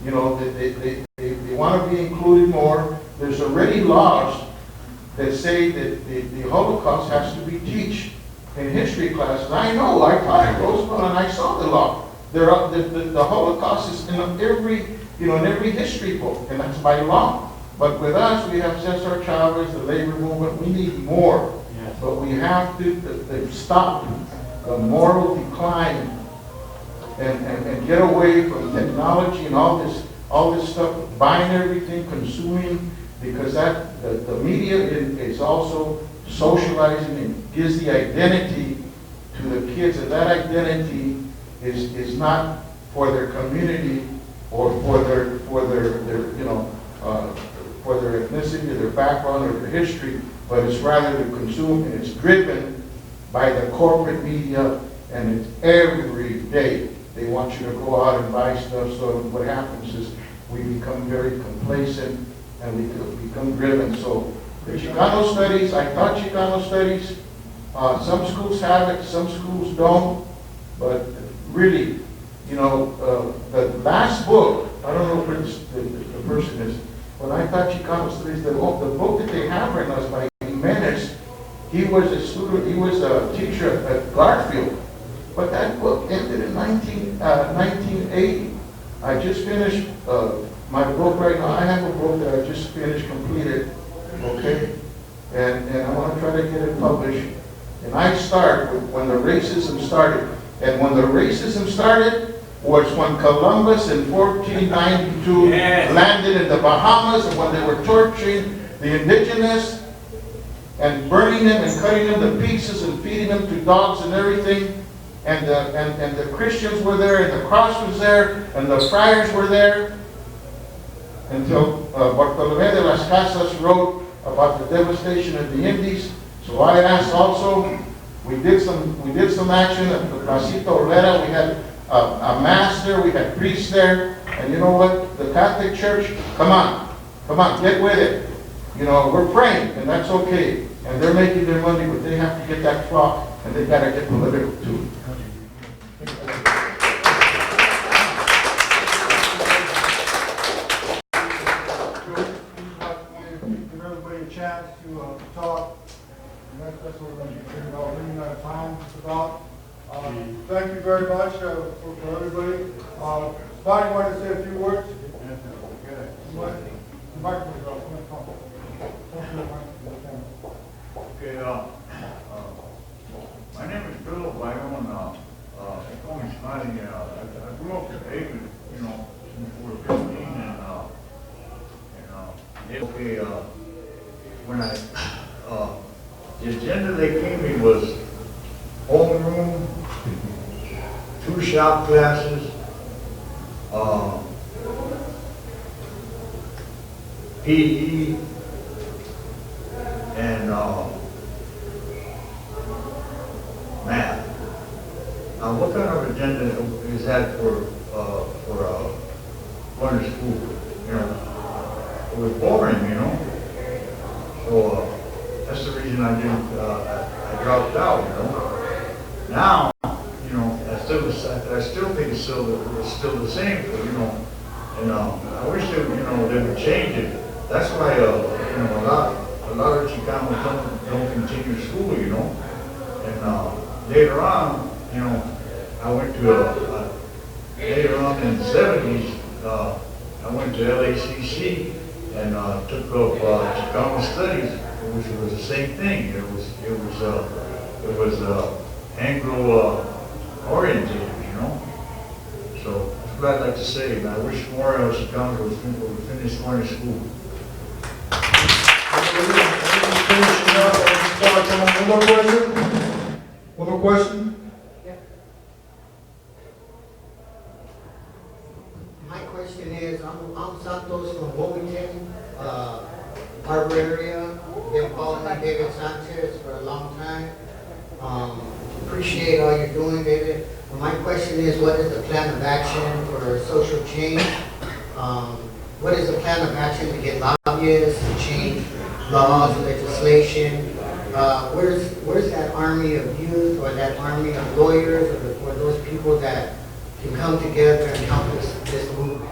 to be included more. There's already laws that say that the Holocaust has to be taught in history classes. I know, I taught at Roosevelt and I saw the law. The Holocaust is in every history book, and that's by law. But with us, we have Cesar Chavez, the labor movement. We need more. But we have to stop the moral decline and get away from technology and all this stuff, buying everything, consuming, because the media is also socializing and gives the identity to the kids, and that identity is not for their community or for their ethnicity, or their background, or their history, but it's rather to consume, and it's driven by the corporate media, and it's every day. They want you to go out and buy stuff, so what happens is we become very complacent and we become driven. So the Chicano studies, I taught Chicano studies. Some schools have it, some schools don't. But really, you know, the last book, I don't know who the person is, when I taught Chicano studies, the book that they have right now is by Jimenez. He was a student, he was a teacher at Garfield. But that book ended in 1980. I just finished my book right now. I have a book that I just finished, completed, okay? And I want to try to get it published. And I start with when the racism started. And when the racism started was when Columbus in 1492 landed in the Bahamas, and when they were torturing the indigenous and burning them and cutting them to pieces and feeding them to dogs and everything. And the Christians were there, and the cross was there, and the friars were there, until Bartolomé de las Casas wrote about the devastation of the Indies. So I asked also, we did some action at the Placita Olera. We had a mass there, we had priests there, and you know what? The Catholic Church, come on, get with it. You know, we're praying, and that's okay. And they're making their money, but they have to get that flock, and they got to get political too. Give everybody a chance to talk. And that's what we're going to be thinking about, running out of time, just about. Thank you very much for everybody. Bonnie wanted to say a few words. The microphone's off. Okay, my name is Bill. I own, call me Scotty. I grew up in David, you know, before 15, and okay, when the agenda they gave me was homeroom, 2 shop classes, PE, and math. Now, what kind of agenda is that for going to school? You know, it was boring, you know. So that's the reason I didn't. I dropped out, you know. Now, you know, I still think it's still the same, you know. And I wish that, you know, they would change it. That's why you know, a lot of Chicanos don't continue school, you know. And later on, you know, I went to later on in the 70s, I went to LACC and took up Chicano studies, which was the same thing. It was Anglo oriented, you know. So that's what I'd like to say. And I wish more Chicanos would finish going to school. One more question? My question is, I'm Santos from Wilmington, Harbor area. Been following David Sanchez for a long time. Appreciate all you're doing, David. My question is, what is the plan of action for social change? What is the plan of action to get lobbyists to change laws, legislation? Where's that army of youth or that army of lawyers or those people that can come together and help this movement?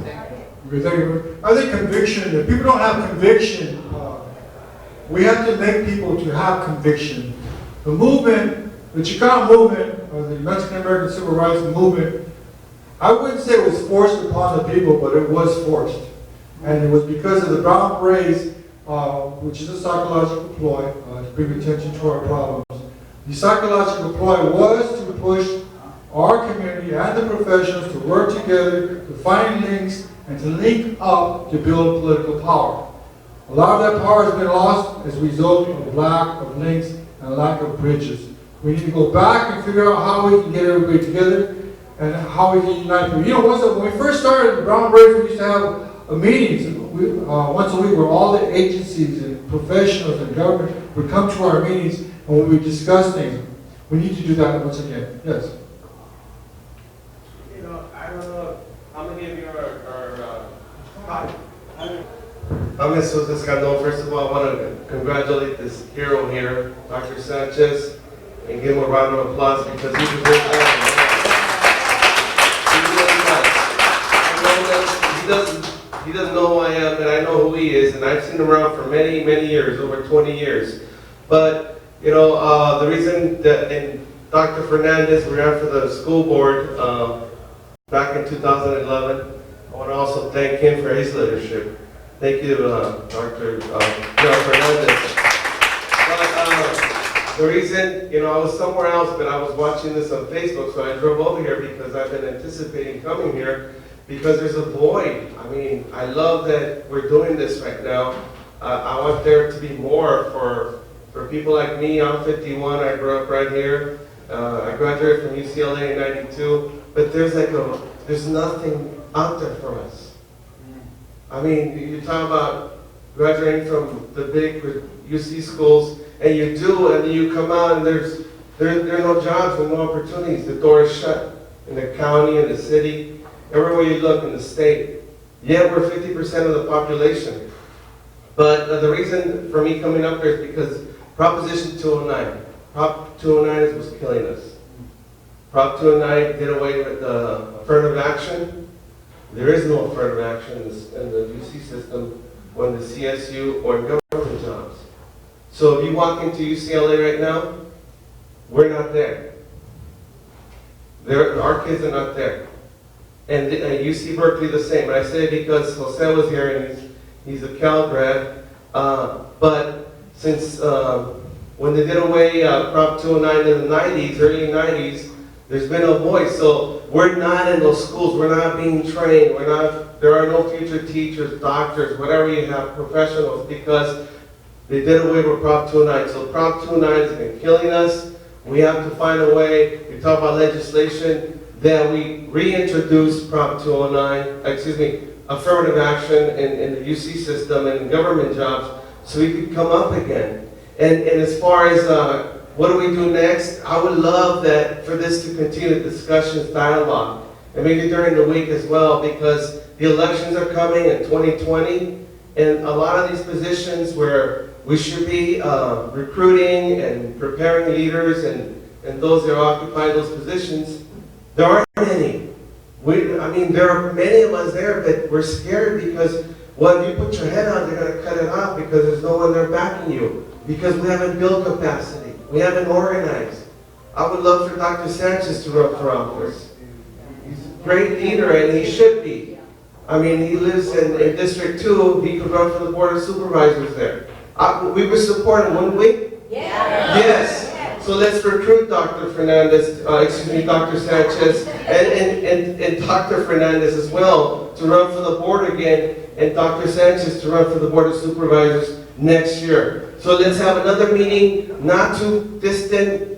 Thank you. I think conviction, if people don't have conviction, we have to make people to have conviction. The movement, the Chicano movement, or the Mexican-American Civil Rights Movement, I wouldn't say it was forced upon the people, but it was forced. And it was because of the Brown Berets, which is a psychological ploy to bring attention to our problems. The psychological ploy was to push our community and the professionals to work together, to find links, and to link up to build political power. A lot of that power has been lost as a result of lack of links and lack of bridges. We need to go back and figure out how we can get everybody together and how we can unite people. You know, when we first started the Brown Berets, we used to have meetings once a week where all the agencies and professionals and government would come to our meetings and we would discuss things. We need to do that once again. Yes? Hi. I'm Jesus Escandon. First of all, I want to congratulate this hero here, Dr. Sanchez, and give him a round of applause because he's a great guy. He doesn't know who I am, and I know who he is, and I've seen him around for many, many years, over 20 years. But, you know, the reason that, and Dr. Fernandez ran for the school board back in 2011, I want to also thank him for his leadership. Thank you, Dr. Fernandez. But the reason, you know, I was somewhere else, but I was watching this on Facebook, so I drove over here because I've been anticipating coming here because there's a void. I mean, I love that we're doing this right now. I want there to be more for people like me. I'm 51, I grew up right here. I graduated from UCLA in '92, but there's nothing out there for us. I mean, you talk about graduating from the big UC schools, and you do, and you come out, and there are no jobs and no opportunities. The door is shut in the county, in the city, everywhere you look in the state. Yet we're 50% of the population. But the reason for me coming up here is because Proposition 209. Prop 209 is what's killing us. Prop 209 did away with affirmative action. There is no affirmative action in the UC system when the CSU or government jobs. So if you walk into UCLA right now, we're not there. Our kids are not there. And UC Berkeley the same. And I say it because Jose was here and he's a Cal grad. But since when they did away Prop 209 in the 90s, early 90s, there's been no voice. So we're not in those schools. We're not being trained. There are no future teachers, doctors, whatever you have, professionals, because they did away with Prop 209. So Prop 209 has been killing us. We have to find a way. We talk about legislation that we reintroduce Prop 209, affirmative action in the UC system and government jobs so we could come up again. And as far as what do we do next? I would love that for this to continue discussions, dialogue, and maybe during the week as well, because the elections are coming in 2020, and a lot of these positions where we should be recruiting and preparing leaders and those that occupy those positions, there aren't any. There are many of us there, but we're scared because when you put your head out, they're going to cut it off because there's no one there backing you, because we haven't built capacity. We haven't organized. I would love for Dr. Sanchez to run for office. He's a great leader, and he should be. I mean, he lives in District 2. He could run for the Board of Supervisors there. We would support him, wouldn't we? Yeah. Yes. So let's recruit Dr. Dr. Sanchez and Dr. Fernandez as well to run for the board again, and Dr. Sanchez to run for the Board of Supervisors next year. So let's have another meeting, not too distant,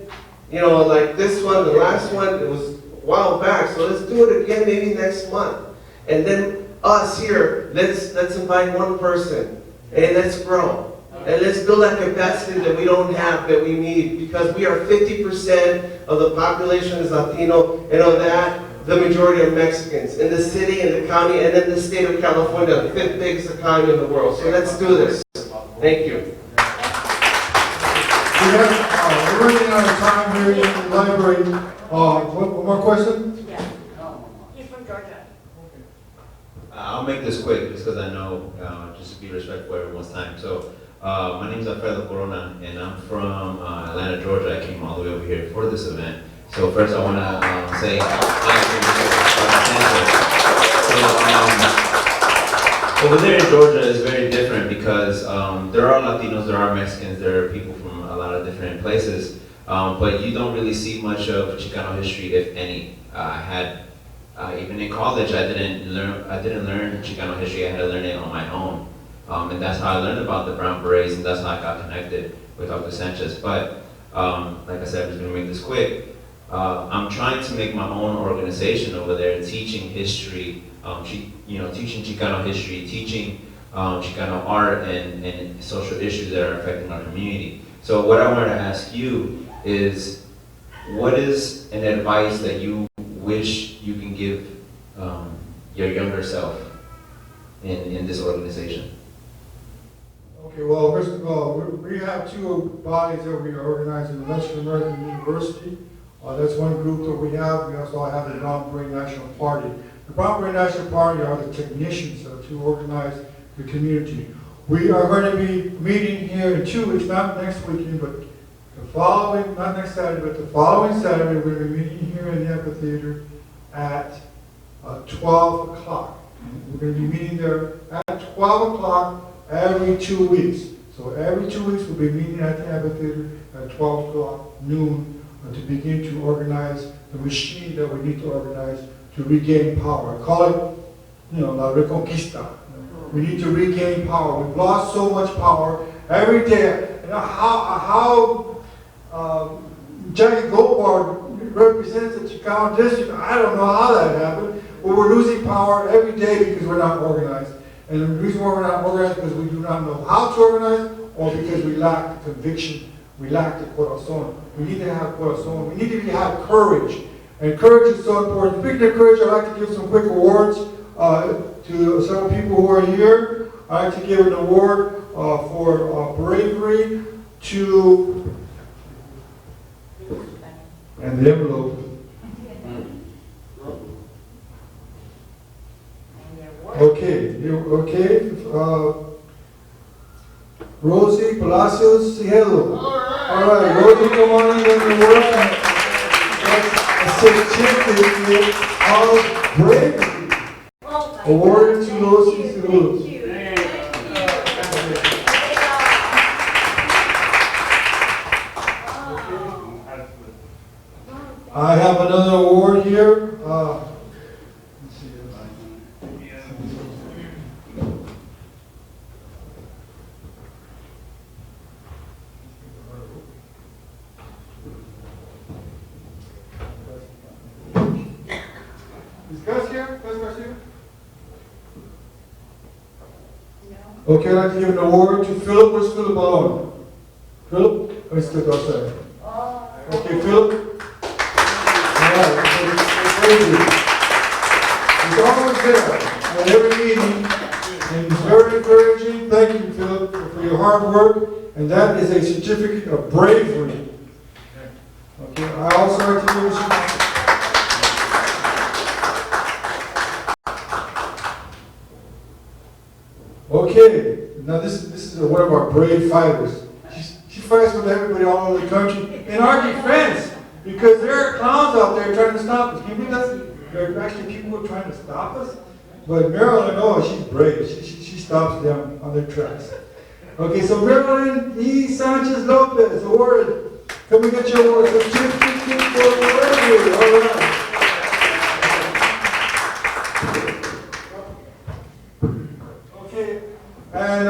like this one, the last one, it was a while back. So let's do it again maybe next month. And then us here, let's invite one person and let's grow. And let's build that capacity that we don't have, that we need, because we are 50% of the population is Latino, and of that, the majority are Mexicans in the city, in the county, and in the state of California, the 5th biggest economy in the world. So let's do this. Thank you. We're running out of time here in the library. One more question? Yeah. He's from Georgia. I'll make this quick just because I know, just to be respectful of everyone's time. So, my name is Alfredo Corona, and I'm from Atlanta, Georgia. I came all the way over here for this event. So first I want to say over there in Georgia is very different because there are Latinos, there are Mexicans, there are people from a lot of different places, but you don't really see much of Chicano history, if any. Even in college, I didn't learn Chicano history. I had to learn it on my own, and that's how I learned about the Brown Berets, and that's how I got connected with Dr. Sanchez. But like I said, I'm just going to make this quick. I'm trying to make my own organization over there, teaching history, teaching Chicano history, teaching Chicano art and social issues that are affecting our community. So what I wanted to ask you is, what is an advice that you wish you can give your younger self? in this organization? Okay, well, first of all, we have two bodies that we are organizing, the Mexican American University. That's one group that we have. We also have the Beret National Party. The Beret National Party are the technicians to organize the community. We are going to be meeting here in 2 weeks, not next weekend, but the following, not next Saturday, but the following Saturday, we're going to be meeting here in the amphitheater at 12 o'clock. We're going to be meeting there at 12 o'clock every 2 weeks. So every 2 weeks we'll be meeting at the amphitheater at 12 o'clock noon to begin to organize the machine that we need to organize to regain power. I call it, la reconquista. We need to regain power. We've lost so much power every day. How Jackie Goldberg represents the Chicano district, I don't know how that happened, but we're losing power every day because we're not organized. And the reason why we're not organized is because we do not know how to organize, or because we lack the conviction, we lack the corazon. We need to have corazon. We need to have courage. And courage is so important. Speaking of courage, I'd like to give some quick awards to several people who are here. I'd like to give an award for bravery to, and the envelope. Okay, Rosie Palacios Cielo. All right, Rosie, come on in the work. That's a certificate of bravery. Awarded to Rosie Cielo. I have another award here. Okay, I'd like to give an award to Philip. Where's Philip Alone? Philip? Let me step outside. Okay, Philip. All right, thank you. He's always there at every meeting, and he's very encouraging. Thank you, Philip, for your hard work, and that is a certificate of bravery. Okay, I also like to give you Okay, now this is one of our brave fighters. She fights with everybody all over the country in our defense, because there are clowns out there trying to stop us. Can you believe that? There are actually people who are trying to stop us. But Marilyn, oh, she's brave. She stops them on their tracks. Okay, so Marilyn E. Sanchez Lopez, awarded. Come and get your award. So certificate for bravery. All right. And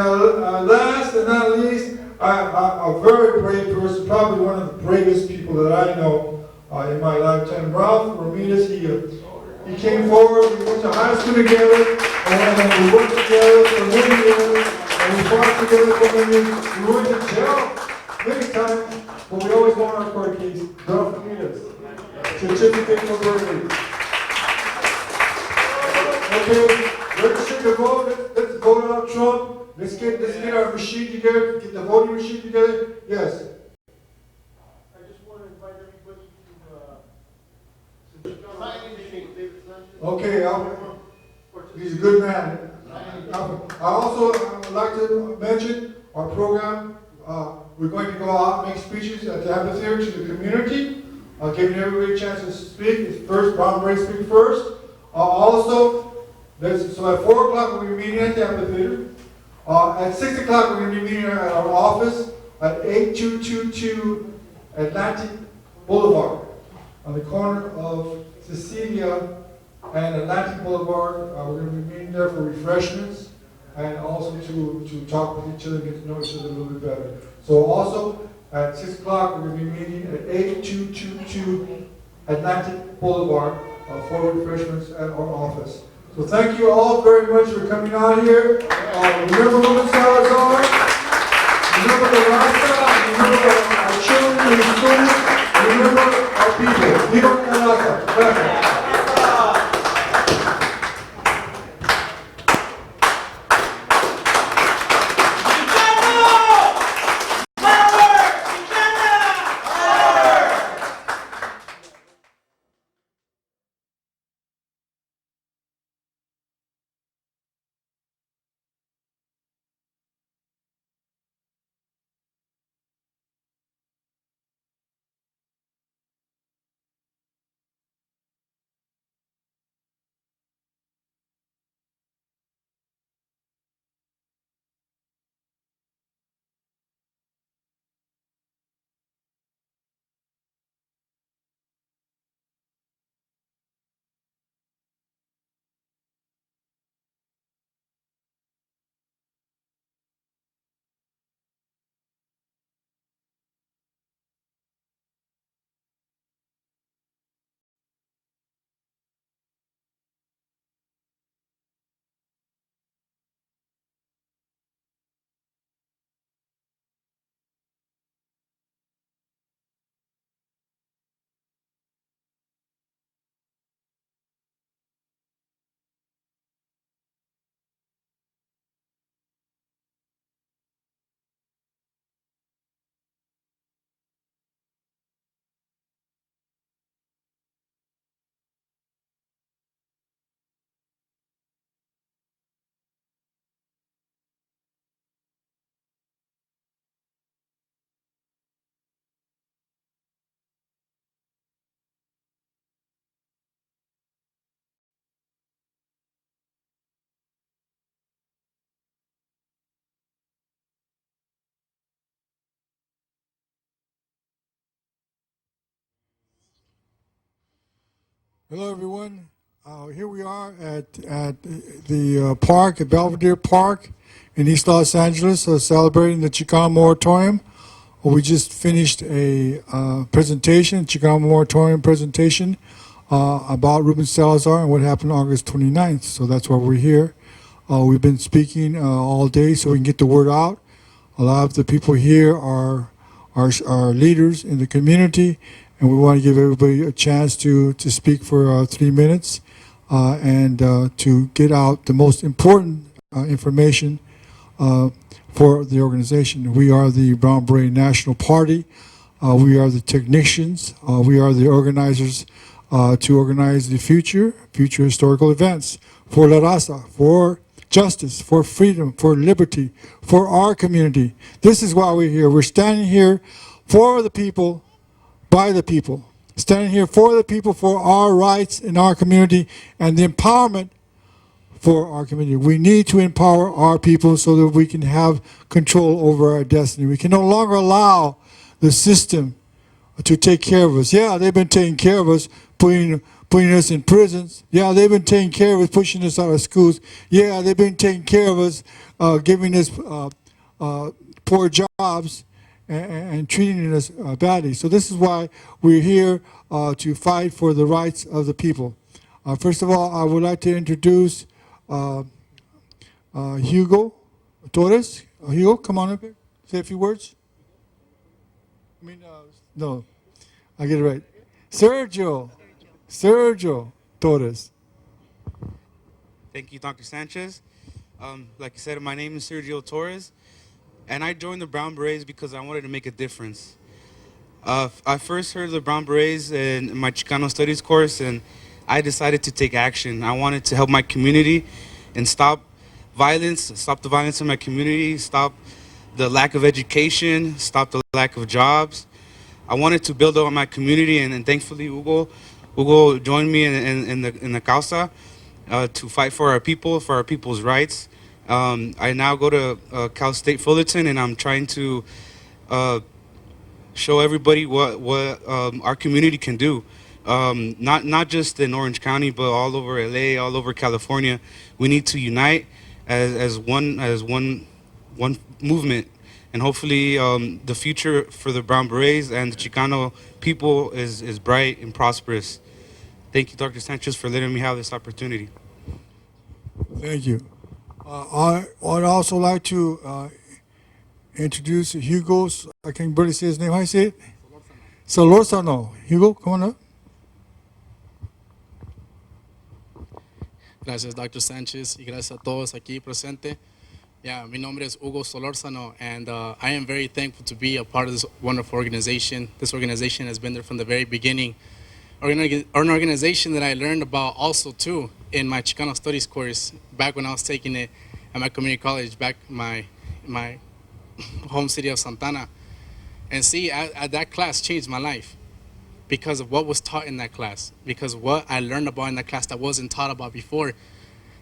last and not least, a very brave person, probably one of the bravest people that I know in my lifetime, Ralph Ramirez. He came forward, we went to high school together, and we worked together for many years, and we fought together for many years. We went to jail many times, but we always won our court case. Ralph Ramirez, certificate for bravery. Okay, register to vote. Let's vote out Trump. Let's get our machine together, get the voting machine together. Yes. I just want to invite everybody to sign in David Sanchez. Okay, he's a good man. I also would like to mention our program. We're going to go out and make speeches at the amphitheater to the community, giving everybody a chance to speak. First, Brown Beret speak first. So at 4 o'clock we'll be meeting at the amphitheater. At 6 o'clock we're going to be meeting at our office at 8222 Atlantic Boulevard on the corner of Cecilia and Atlantic Boulevard. We're going to be meeting there for refreshments and also to talk with each other and get to know each other a little bit better. So also at 6 o'clock we're going to be meeting at 8222 Atlantic Boulevard for refreshments at our office. So thank you all very much for coming out here. Remember Ruben Salazar. Remember the Rasta. Remember our children and students. Remember our people. Viva Canada. Hello, everyone. Here we are at the park, at Belvedere Park in East Los Angeles, celebrating the Chicano Moratorium. We just finished a presentation, Chicano Moratorium presentation, about Ruben Salazar and what happened August 29th. So that's why we're here. We've been speaking all day so we can get the word out. A lot of the people here are leaders in the community, and we want to give everybody a chance to speak for 3 minutes and to get out the most important information for the organization. We are the Brown Beret National Party. We are the technicians. We are the organizers to organize the future historical events for La Raza, for justice, for freedom, for liberty, for our community. This is why we're here. We're standing here for the people, by the people. Standing here for the people, for our rights in our community and the empowerment for our community. We need to empower our people so that we can have control over our destiny. We can no longer allow the system to take care of us. Yeah, they've been taking care of us, putting us in prisons. Yeah, they've been taking care of us, pushing us out of schools. Yeah, they've been taking care of us, giving us poor jobs and treating us badly. So this is why we're here to fight for the rights of the people. First of all, I would like to introduce Hugo Torres. Hugo, come on up here. Say a few words. No, I get it right. Sergio Torres. Thank you, Dr. Sanchez. Like you said, my name is Sergio Torres, and I joined the Brown Berets because I wanted to make a difference. I first heard of the Brown Berets in my Chicano Studies course, and I decided to take action. I wanted to help my community and stop the violence in my community, stop the lack of education, stop the lack of jobs. I wanted to build on my community, and thankfully Hugo joined me in the causa to fight for our people, for our people's rights. I now go to Cal State Fullerton, and I'm trying to show everybody what our community can do. Not just in Orange County, but all over LA, all over California. We need to unite as one movement, and hopefully the future for the Brown Berets and the Chicano people is bright and prosperous. Thank you, Dr. Sanchez, for letting me have this opportunity. Thank you. I would also like to introduce Hugo. I can barely say his name. How do you say it? Solorzano. Hugo, come on up. Gracias, Dr. Sanchez, y gracias a todos aquí presentes. Yeah, mi nombre es Hugo Solorzano, and I am very thankful to be a part of this wonderful organization. This organization has been there from the very beginning. An organization that I learned about also too in my Chicano Studies course back when I was taking it at my community college, back in my home city of Santana. And see, that class changed my life because of what was taught in that class, because what I learned about in that class that wasn't taught about before,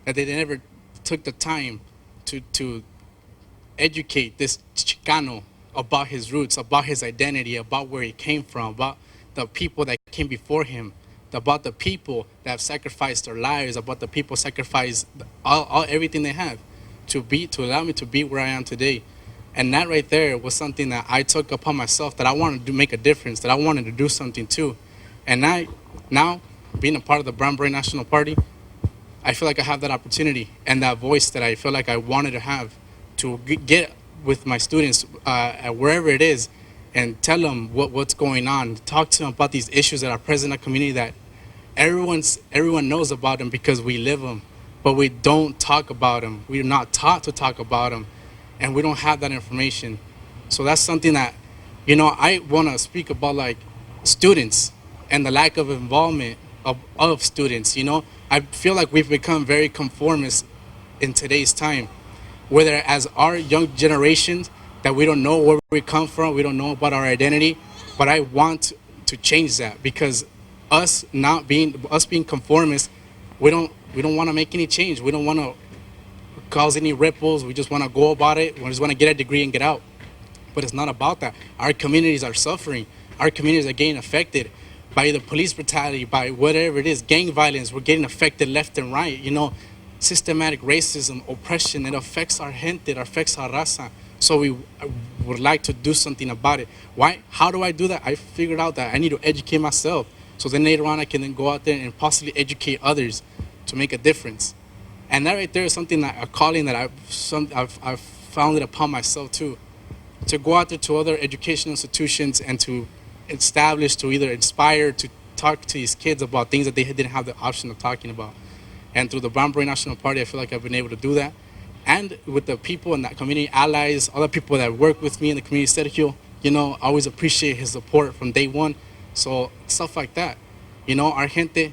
that they never took the time to educate this Chicano about his roots, about his identity, about where he came from, about the people that came before him, about the people that have sacrificed their lives, about the people sacrificed everything they have to allow me to be where I am today. And that right there was something that I took upon myself, that I wanted to make a difference, that I wanted to do something too. And now being a part of the Brown Beret National Party, I feel like I have that opportunity and that voice that I feel like I wanted to have to get with my students wherever it is and tell them what's going on, talk to them about these issues that are present in our community, that everyone knows about them because we live them, but we don't talk about them. We're not taught to talk about them, and we don't have that information. So that's something that, I want to speak about, like students and the lack of involvement of students. I feel like we've become very conformist in today's time, whether as our young generations, that we don't know where we come from, we don't know about our identity, but I want to change that, because us being conformists, we don't want to make any change. We don't want to cause any ripples. We just want to go about it. We just want to get a degree and get out. But it's not about that. Our communities are suffering. Our communities are getting affected. by the police brutality, by whatever it is, gang violence. We're getting affected left and right. You know, systematic racism, oppression. It affects our gente. It affects our raza. So we would like to do something about it. Why? How do I do that? I figured out that I need to educate myself. So then later on, I can then go out there and possibly educate others to make a difference. And that right there is something that a calling that I've found it upon myself too, to go out there to other educational institutions and to establish, to either inspire, to talk to these kids about things that they didn't have the option of talking about. And through the Beret National Party, I feel like I've been able to do that. And with the people in that community, allies, other people that work with me in the community, Sergio, you know, I always appreciate his support from day one. So stuff like that. You know, our gente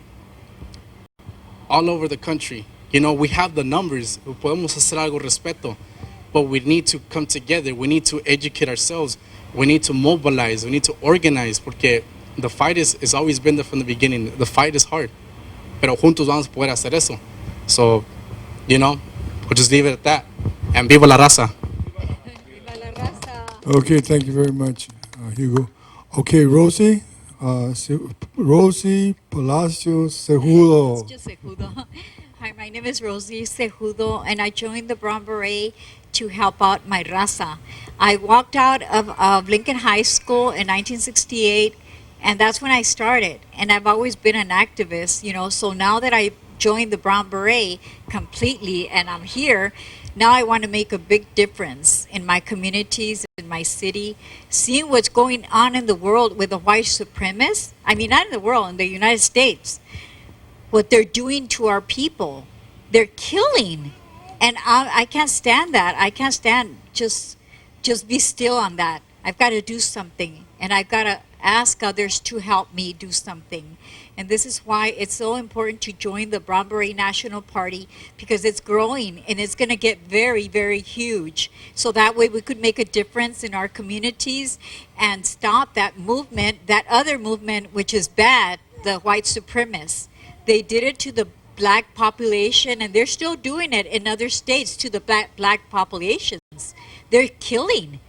all over the country, you know, we have the numbers. Podemos hacer algo respeto. But we need to come together. We need to educate ourselves. We need to mobilize. We need to organize. Porque the fight is always been there from the beginning. The fight is hard. Pero juntos vamos a poder hacer eso. So, you know, we'll just leave it at that. And viva la raza. Okay, thank you very much, Hugo. Okay, Rosie. Rosie Palacios Cejudo. Just Cejudo. Hi, my name is Rosie Cejudo, and I joined the Brown Beret to help out my raza. I walked out of Lincoln High School in 1968, and that's when I started. And I've always been an activist, you know, so now that I joined the Brown Beret completely and I'm here, now I want to make a big difference in my communities, in my city, seeing what's going on in the world with the white supremacists. I mean, not in the world, in the United States. What they're doing to our people. They're killing. And I can't stand that. I can't stand just be still on that. I've got to do something. And I've got to ask others to help me do something. And this is why it's so important to join the Beret National Party, because it's growing and it's going to get very, very huge. So that way we could make a difference in our communities and stop that movement, that other movement, which is bad, the white supremacists. They did it to the black population, and they're still doing it in other states to the black populations. They're killing.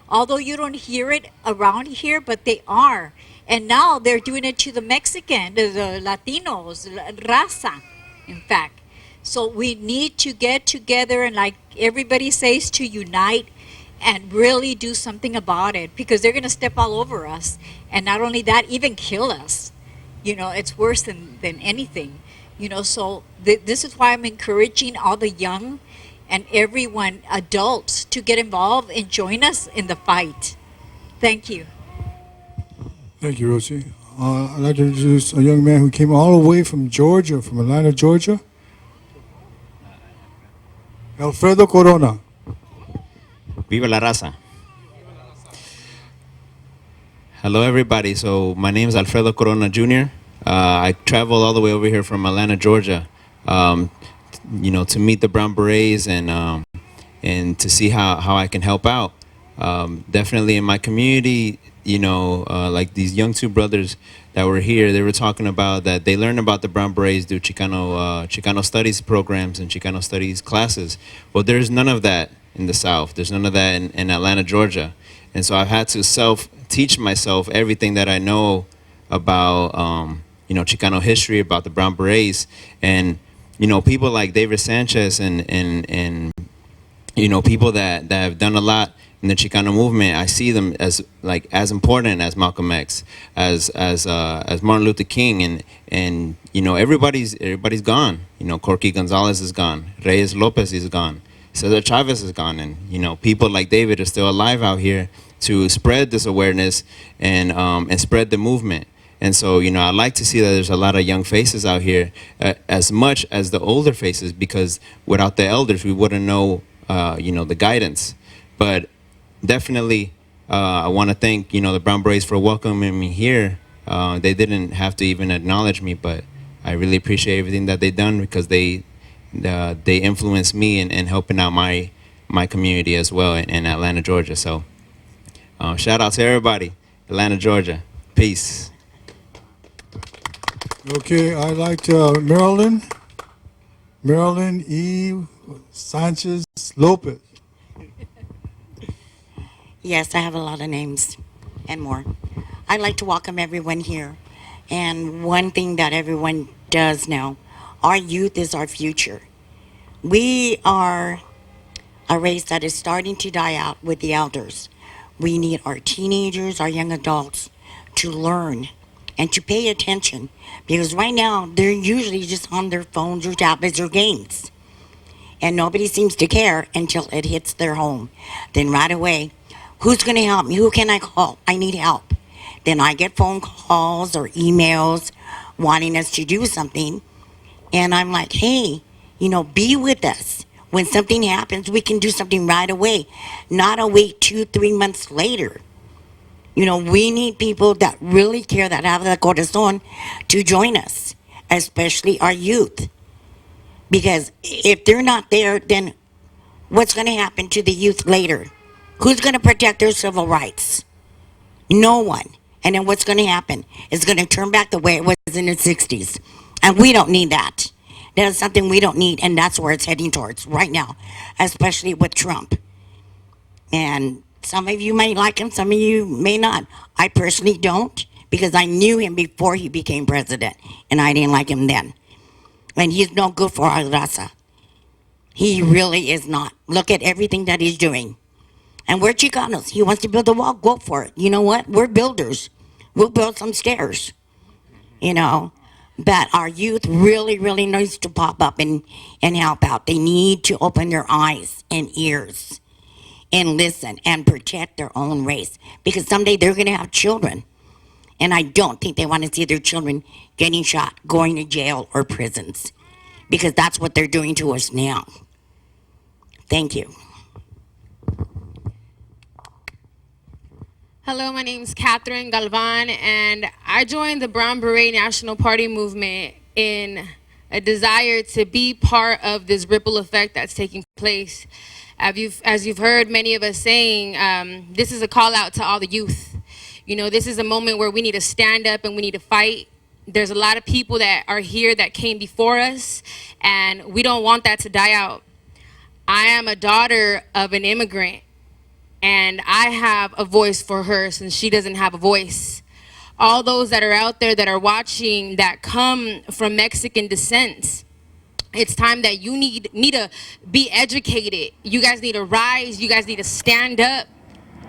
Although you don't hear it around here, but they are. And now they're doing it to the Mexican, the Latinos, raza, in fact. So we need to get together and, like everybody says, to unite and really do something about it, because they're going to step all over us. And not only that, even kill us. You know, it's worse than anything. You know, so this is why I'm encouraging all the young and everyone, adults, to get involved and join us in the fight. Thank you. Thank you, Rosie. I'd like to introduce a young man who came all the way from Georgia, from Atlanta, Georgia. Alfredo Corona. Viva la raza. Hello, everybody. So my name is Alfredo Corona Jr. I traveled all the way over here from Atlanta, Georgia, you know, to meet the Brown Berets and to see how I can help out. Definitely in my community, you know, like these young two brothers that were here, they were talking about that they learned about the Brown Berets through Chicano studies programs and Chicano studies classes. Well, there's none of that in the South. There's none of that in Atlanta, Georgia. And so I've had to self-teach myself everything that I know about, you know, Chicano history, about the Brown Berets. And, you know, people like David Sanchez and you know, people that have done a lot in the Chicano movement, I see them as important as Malcolm X, as Martin Luther King, and you know, everybody's gone. You know, Corky Gonzalez is gone, Reyes Lopez is gone, Cesar Chavez is gone, and you know, people like David are still alive out here to spread this awareness and spread the movement. And so, you know, I like to see that there's a lot of young faces out here, as much as the older faces, because without the elders, we wouldn't know, you know, the guidance. But definitely, I want to thank, you know, the Brown Berets for welcoming me here. They didn't have to even acknowledge me, but I really appreciate everything that they've done, because they influenced me in helping out my community as well in Atlanta, Georgia. So shout out to everybody, Atlanta, Georgia. Peace. Okay, I'd like Marilyn E. Sanchez Lopez. Yes, I have a lot of names and more. I'd like to welcome everyone here And one thing that everyone does know, our youth is our future. We are a race that is starting to die out with the elders. We need our teenagers, our young adults to learn and to pay attention, because right now they're usually just on their phones or tablets or games. And nobody seems to care until it hits their home. Then right away, who's going to help me? Who can I call? I need help. Then I get phone calls or emails wanting us to do something. And I'm like, hey, be with us. When something happens, we can do something right away, not a wait 2-3 months later. We need people that really care, that have the corazón, to join us, especially our youth. Because if they're not there, then what's going to happen to the youth later? Who's going to protect their civil rights? No one. And then what's going to happen? It's going to turn back the way it was in the 60s. And we don't need that. That's something we don't need, and that's where it's heading towards right now, especially with Trump. And some of you may like him, some of you may not. I personally don't, because I knew him before he became president, and I didn't like him then. And he's no good for our raza. He really is not. Look at everything that he's doing. And we're Chicanos. He wants to build a wall, go for it. You know what? We're builders. We'll build some stairs. But our youth really, really needs to pop up and help out. They need to open their eyes and ears and listen and protect their own race. Because someday they're going to have children. And I don't think they want to see their children getting shot, going to jail or prisons. Because that's what they're doing to us now. Thank you. Hello, my name is Catherine Galvan, and I joined the Brown Beret National Party movement in a desire to be part of this ripple effect that's taking place. As you've heard many of us saying, this is a call out to all the youth. This is a moment where we need to stand up and we need to fight. There's a lot of people that are here that came before us, and we don't want that to die out. I am a daughter of an immigrant, and I have a voice for her since she doesn't have a voice. All those that are out there that are watching that come from Mexican descent, it's time that you need to be educated. You guys need to rise. You guys need to stand up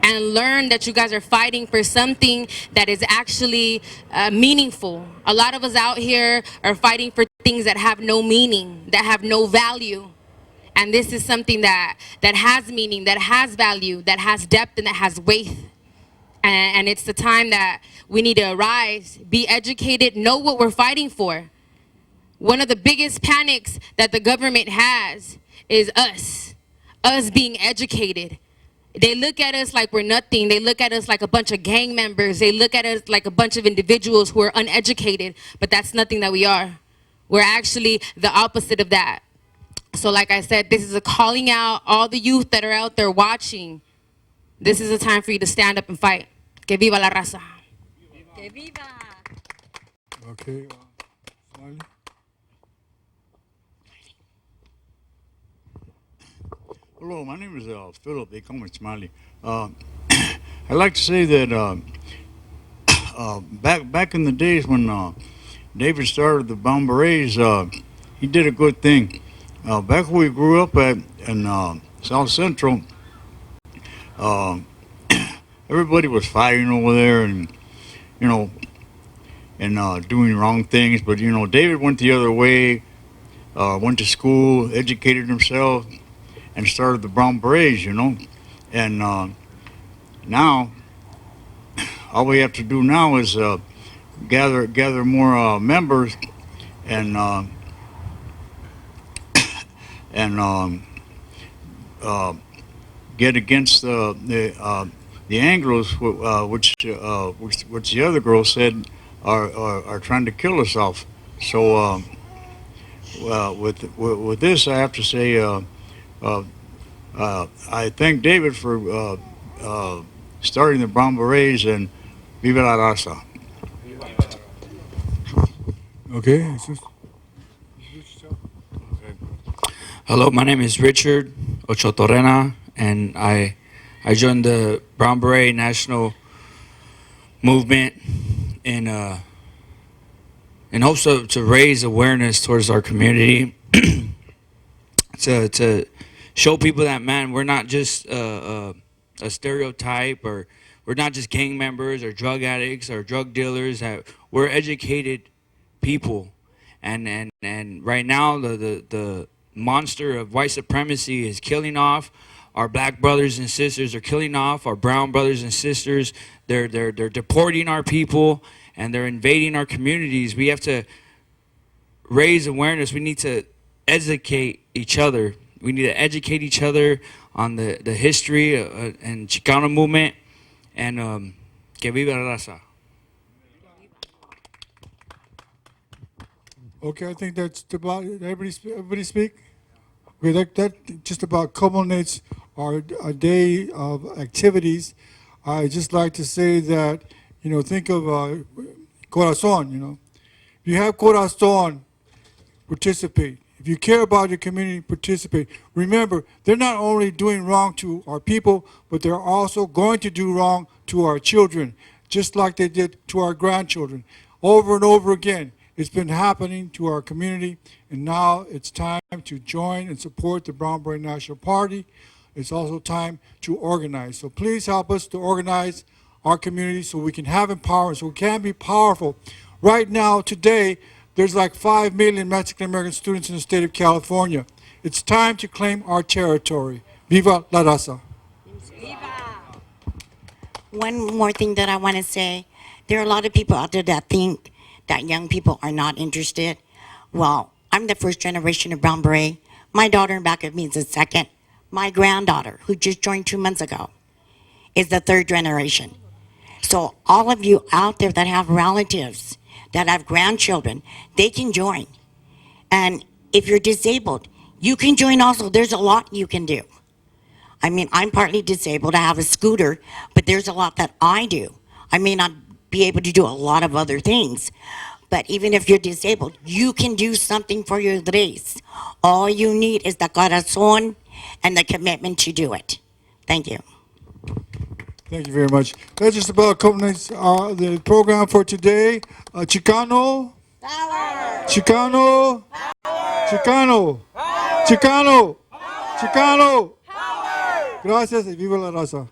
and learn that you guys are fighting for something that is actually meaningful. A lot of us out here are fighting for things that have no meaning, that have no value. And this is something that has meaning, that has value, that has depth, and that has weight. And it's the time that we need to arise, be educated, know what we're fighting for. One of the biggest panics that the government has is us being educated. They look at us like we're nothing. They look at us like a bunch of gang members. They look at us like a bunch of individuals who are uneducated, but that's nothing that we are. We're actually the opposite of that. So like I said, this is a calling out all the youth that are out there watching. This is a time for you to stand up and fight. Que viva la raza. Que viva. Okay. Smiley. Hello, my name is Philip. They call me Smiley. I'd like to say that back in the days when David started the Brown Berets, he did a good thing. Back where we grew up in South Central, everybody was fighting over there and, doing wrong things. But, David went the other way, went to school, educated himself, and started the Brown Berets, And now, all we have to do now is gather more members and get against the Anglos, which the other girl said are trying to kill us off. So with this, I have to say I thank David for starting the Brown Berets, and viva la raza. Okay. Hello, my name is Richard Ochotorena, and I joined the Brown Beret National Movement in in hopes to raise awareness towards our community, to show people that, man, we're not just a stereotype, or we're not just gang members or drug addicts or drug dealers. That we're educated people, and right now the monster of white supremacy is killing off our black brothers and sisters. They're killing off our brown brothers and sisters. They're deporting our people, and they're invading our communities. We have to raise awareness. We need to educate each other. We need to educate each other on the history and Chicano movement, and que viva la raza. Okay, I think that's about it. Everybody speak? Okay, that just about culminates our day of activities. I just like to say that, think of corazon, If you have corazon, participate. If you care about your community, participate. Remember, they're not only doing wrong to our people, but they're also going to do wrong to our children, just like they did to our grandchildren. Over and over again, it's been happening to our community, and now it's time to join and support the Brown Beret National Party. It's also time to organize. So please help us to organize our community so we can have empowerment, so we can be powerful. Right now, today, there's like 5 million Mexican-American students in the state of California. It's time to claim our territory. Viva la raza. One more thing that I want to say. There are a lot of people out there that think that young people are not interested. Well, I'm the first generation of Brown Beret. My daughter in back of me is the second. My granddaughter, who just joined 2 months ago, is the third generation. So all of you out there that have relatives, that have grandchildren, they can join. And if you're disabled, you can join also. There's a lot you can do. I mean, I'm partly disabled. I have a scooter, but there's a lot that I do. I may not be able to do a lot of other things, but even if you're disabled, you can do something for your race. All you need is the corazón and the commitment to do it. Thank you. Thank you very much. That just about culminates the program for today. Chicano. Power. Chicano. Power. Chicano. Power. Chicano. Power. Chicano. Power. Gracias y viva la raza.